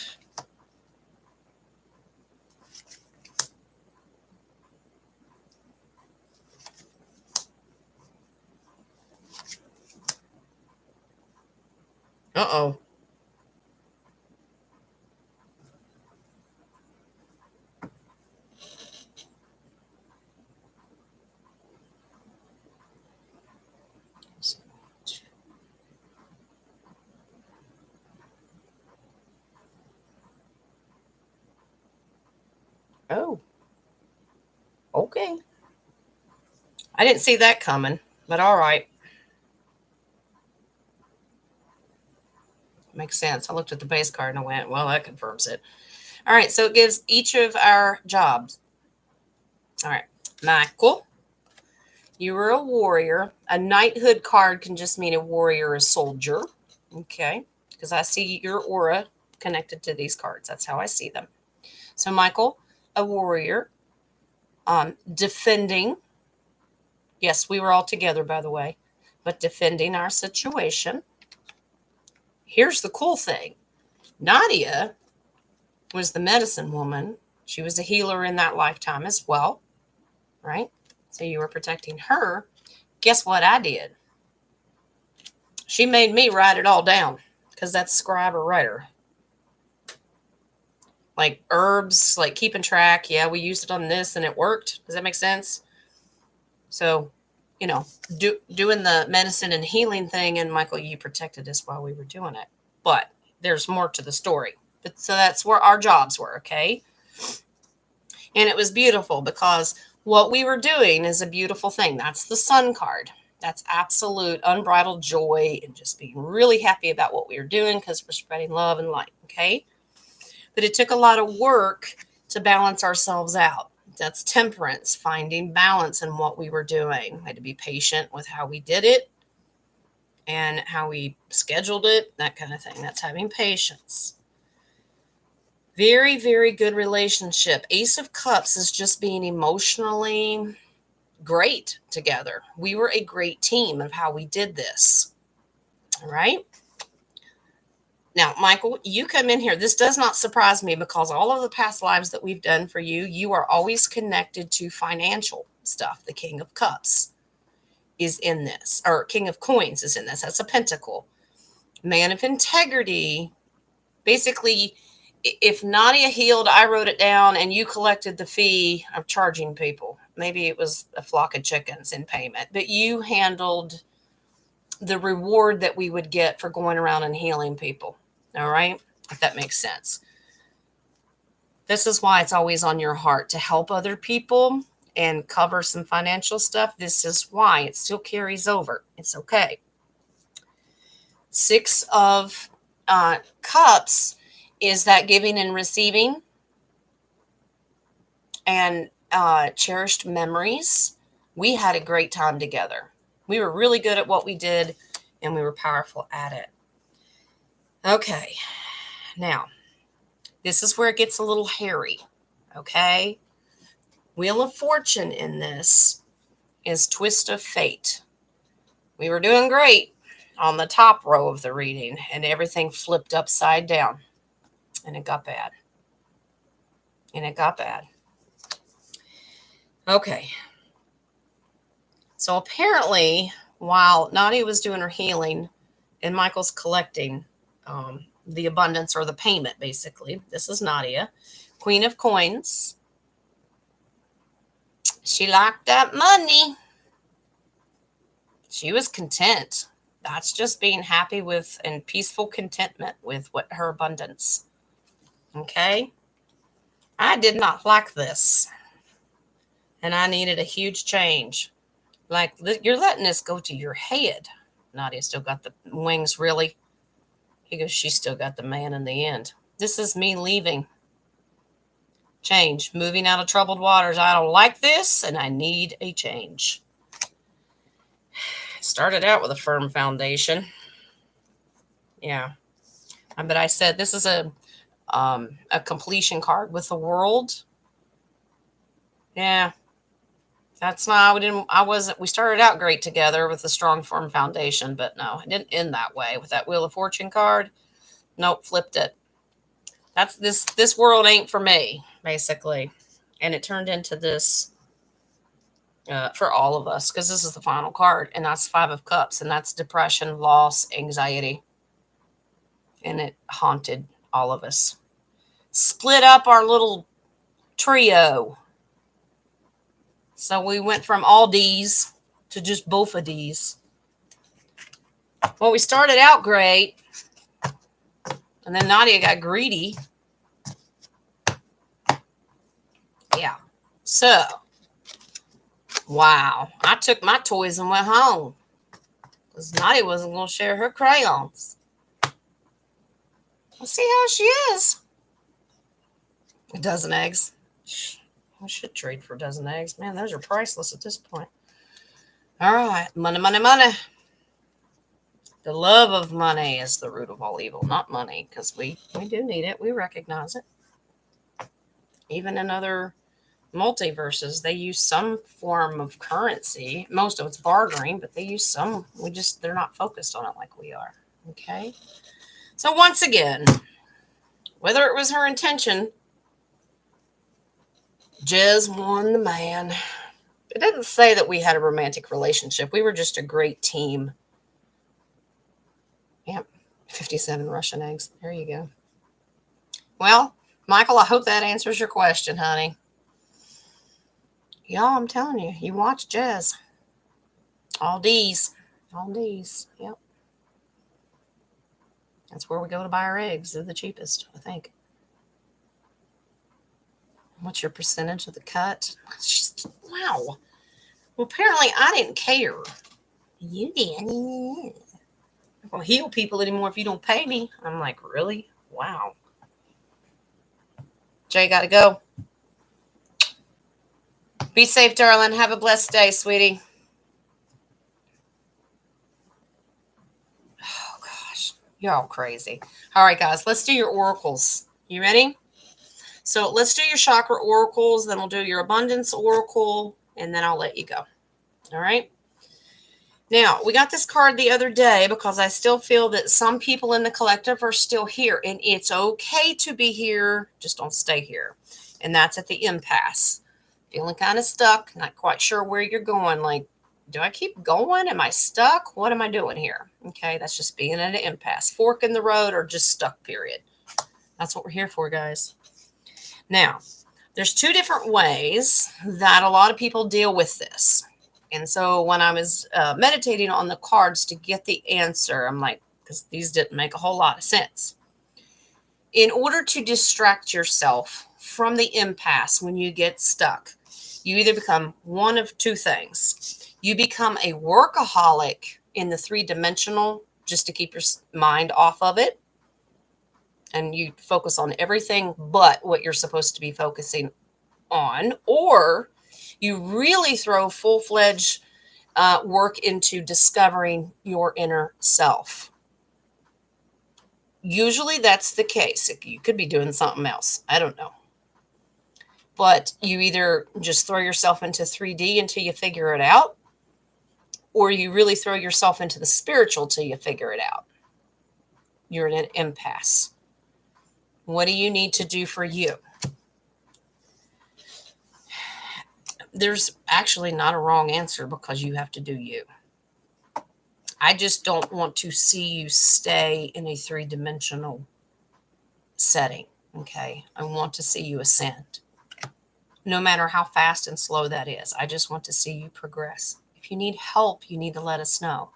Uh-oh. Oh, okay. I didn't see that coming, but all right. Makes sense. I looked at the base card and I went, well, that confirms it. All right, so it gives each of our jobs. All right, Michael, you were a warrior. A knighthood card can just mean a warrior, a soldier. Okay, because I see your aura connected to these cards. That's how I see them. So, Michael, a warrior, defending. Yes, we were all together, by the way, but defending our situation. Here's the cool thing. Nadia was the medicine woman. She was a healer in that lifetime as well, right? So you were protecting her. Guess what I did? She made me write it all down because that's scribe or writer. Like herbs, like keeping track. Yeah, we used it on this and it worked. Does that make sense? So, doing the medicine and healing thing, and Michael, you protected us while we were doing it. But there's more to the story. But so that's where our jobs were, okay? And it was beautiful because what we were doing is a beautiful thing. That's the sun card. That's absolute unbridled joy and just being really happy about what we were doing because we're spreading love and light, okay? But it took a lot of work to balance ourselves out. That's temperance, finding balance in what we were doing. We had to be patient with how we did it and how we scheduled it, that kind of thing. That's having patience. Very, very good relationship. Ace of Cups is just being emotionally great together. We were a great team of how we did this. All right. Now, Michael, you come in here. This does not surprise me because all of the past lives that we've done for you, you are always connected to financial stuff. The King of Cups is in this, or King of Coins is in this. That's a pentacle. Man of Integrity. Basically, if Nadia healed, I wrote it down, and you collected the fee of charging people. Maybe it was a flock of chickens in payment, but you handled the reward that we would get for going around and healing people. All right, if that makes sense. This is why it's always on your heart to help other people and cover some financial stuff. This is why it still carries over. It's okay. Six of Cups is that giving and receiving and cherished memories. We had a great time together. We were really good at what we did, and we were powerful at it. Okay, now, this is where it gets a little hairy, okay? Wheel of Fortune in this is Twist of Fate. We were doing great on the top row of the reading, and everything flipped upside down, and it got bad. And it got bad. Okay. So apparently, while Nadia was doing her healing and Michael's collecting the abundance or the payment, basically, this is Nadia, Queen of Coins. She liked that money. She was content. That's just being happy with and peaceful contentment with what her abundance. Okay. I did not like this. And I needed a huge change. Like, you're letting this go to your head. Nadia still got the wings, really? He goes, she still got the man in the end. This is me leaving. Change. Moving out of troubled waters. I don't like this, and I need a change. Started out with a firm foundation. Yeah. But I said this is a completion card with the world. Yeah. That's not, we started out great together with a strong firm foundation, but no, it didn't end that way with that Wheel of Fortune card. Nope, flipped it. That's this world ain't for me, basically. And it turned into this for all of us because this is the final card, and that's Five of Cups, and that's depression, loss, anxiety, and it haunted all of us. Split up our little trio. So we went from all D's to just both of D's. Well, we started out great, and then Nadia got greedy. Yeah. So, wow. I took my toys and went home because Nadia wasn't going to share her crayons. Let's see how she is. A dozen eggs. I should trade for a dozen eggs. Man, those are priceless at this point. All right. Money, money, money. The love of money is the root of all evil, not money, because we do need it. We recognize it. Even in other multiverses, they use some form of currency. Most of it's bartering, but they use some. They're not focused on it like we are. Okay. So once again, whether it was her intention, Jez won the man. It didn't say that we had a romantic relationship. We were just a great team. Yep. 57 Russian eggs. There you go. Well, Michael, I hope that answers your question, honey. Y'all, I'm telling you, you watch Jez. All D's. All D's. Yep. That's where we go to buy our eggs. They're the cheapest, I think. What's your percentage of the cut? Wow. Well, apparently I didn't care. You didn't. I don't heal people anymore if you don't pay me. I'm like, really? Wow. Jay, gotta go. Be safe, darling. Have a blessed day, sweetie. Oh, gosh. You're all crazy. All right, guys, let's do your oracles. You ready? So let's do your chakra oracles. Then we'll do your abundance oracle, and then I'll let you go. All right? Now, we got this card the other day because I still feel that some people in the collective are still here, and it's okay to be here. Just don't stay here. And that's at the impasse. Feeling kind of stuck, not quite sure where you're going. Like, do I keep going? Am I stuck? What am I doing here? Okay, that's just being at an impasse. Fork in the road or just stuck, period. That's what we're here for, guys. Now, there's two different ways that a lot of people deal with this. And so when I was meditating on the cards to get the answer, I'm like, because these didn't make a whole lot of sense. In order to distract yourself from the impasse when you get stuck, you either become one of two things. You become a workaholic in the three-dimensional just to keep your mind off of it. And you focus on everything but what you're supposed to be focusing on. Or you really throw full-fledged work into discovering your inner self. Usually that's the case. You could be doing something else. I don't know. But you either just throw yourself into 3D until you figure it out, or you really throw yourself into the spiritual till you figure it out. You're in an impasse. What do you need to do for you? There's actually not a wrong answer because you have to do you. I just don't want to see you stay in a three-dimensional setting, okay? I want to see you ascend, no matter how fast and slow that is. I just want to see you progress. If you need help, you need to let us know,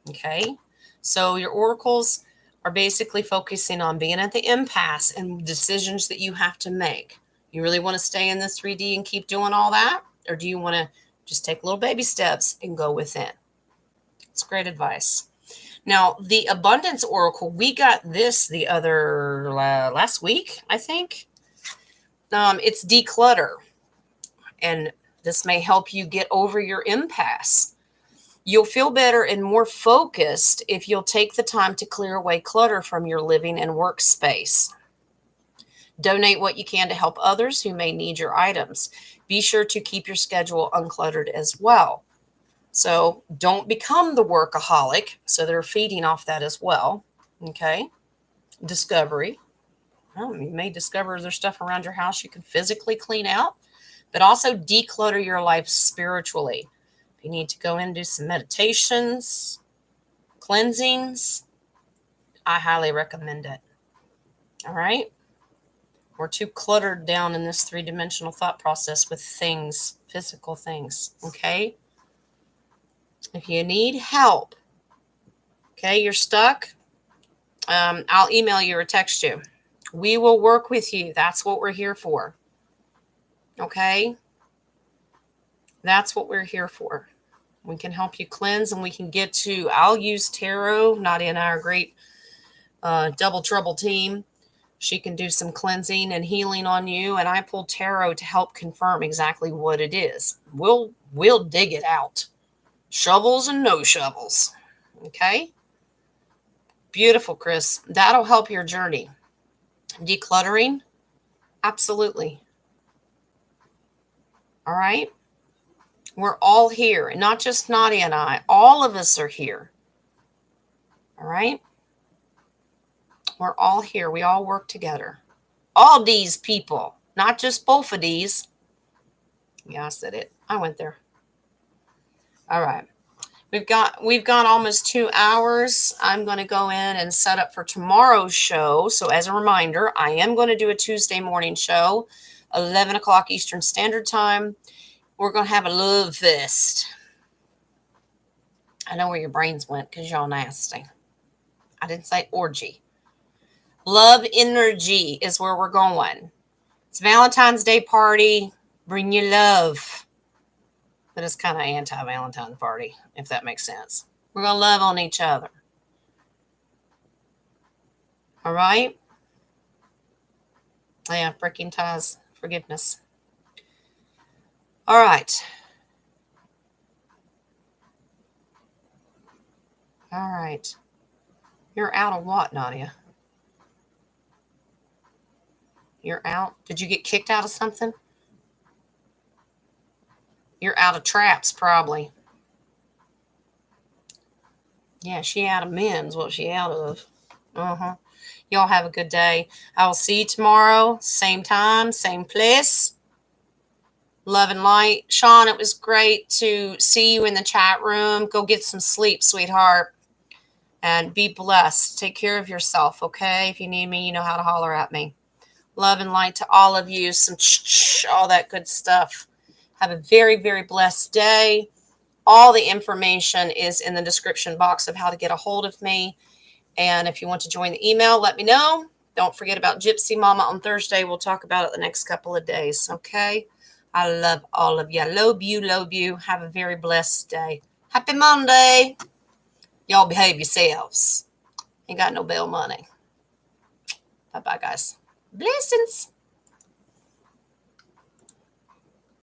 okay? So your oracles are basically focusing on being at the impasse and decisions that you have to make. You really want to stay in the 3D and keep doing all that? Or do you want to just take little baby steps and go within? It's great advice. Now, the abundance oracle, we got this the other last week, I think. It's declutter. And this may help you get over your impasse. You'll feel better and more focused if you'll take the time to clear away clutter from your living and workspace. Donate what you can to help others who may need your items. Be sure to keep your schedule uncluttered as well. So don't become the workaholic. So they're feeding off that as well. Okay. Discovery. You may discover there's stuff around your house you can physically clean out, but also declutter your life spiritually. If you need to go in and do some meditations, cleansings, I highly recommend it. All right. We're too cluttered down in this three-dimensional thought process with things, physical things. Okay. If you need help, okay, you're stuck, I'll email you or text you. We will work with you. That's what we're here for. Okay? That's what we're here for. We can help you cleanse, and we can get to, I'll use tarot. Nadia and I are a great double trouble team. She can do some cleansing and healing on you, and I pull tarot to help confirm exactly what it is. We'll dig it out. Shovels and no shovels. Okay? Beautiful, Chris. That'll help your journey. Decluttering? Absolutely. All right? We're all here, and not just Nadia and I. All of us are here. All right? We're all here. We all work together. All these people, not just both of these. Yeah, I said it. I went there. All right. We've gone almost 2 hours. I'm going to go in and set up for tomorrow's show. So as a reminder, I am going to do a Tuesday morning show, 11 o'clock Eastern Standard Time. We're going to have a love fest. I know where your brains went because y'all nasty. I didn't say orgy. Love energy is where we're going. It's Valentine's Day party. Bring your love. But it's kind of anti-Valentine's party, if that makes sense. We're going to love on each other. All right? Yeah, breaking ties, forgiveness. All right. All right. You're out of what, Nadia? You're out? Did you get kicked out of something? You're out of traps, probably. Yeah, she out of men's. What she out of? Y'all have a good day. I will see you tomorrow. Same time, same place. Love and light. Sean, it was great to see you in the chat room. Go get some sleep, sweetheart. And be blessed. Take care of yourself, okay? If you need me, you know how to holler at me. Love and light to all of you. Some all that good stuff. Have a very, very blessed day. All the information is in the description box of how to get a hold of me. And if you want to join the email, let me know. Don't forget about Gypsymama on Thursday. We'll talk about it the next couple of days, okay? I love all of you. Love you, love you. Have a very blessed day. Happy Monday. Y'all behave yourselves. Ain't got no bail money. Bye-bye, guys. Blessings.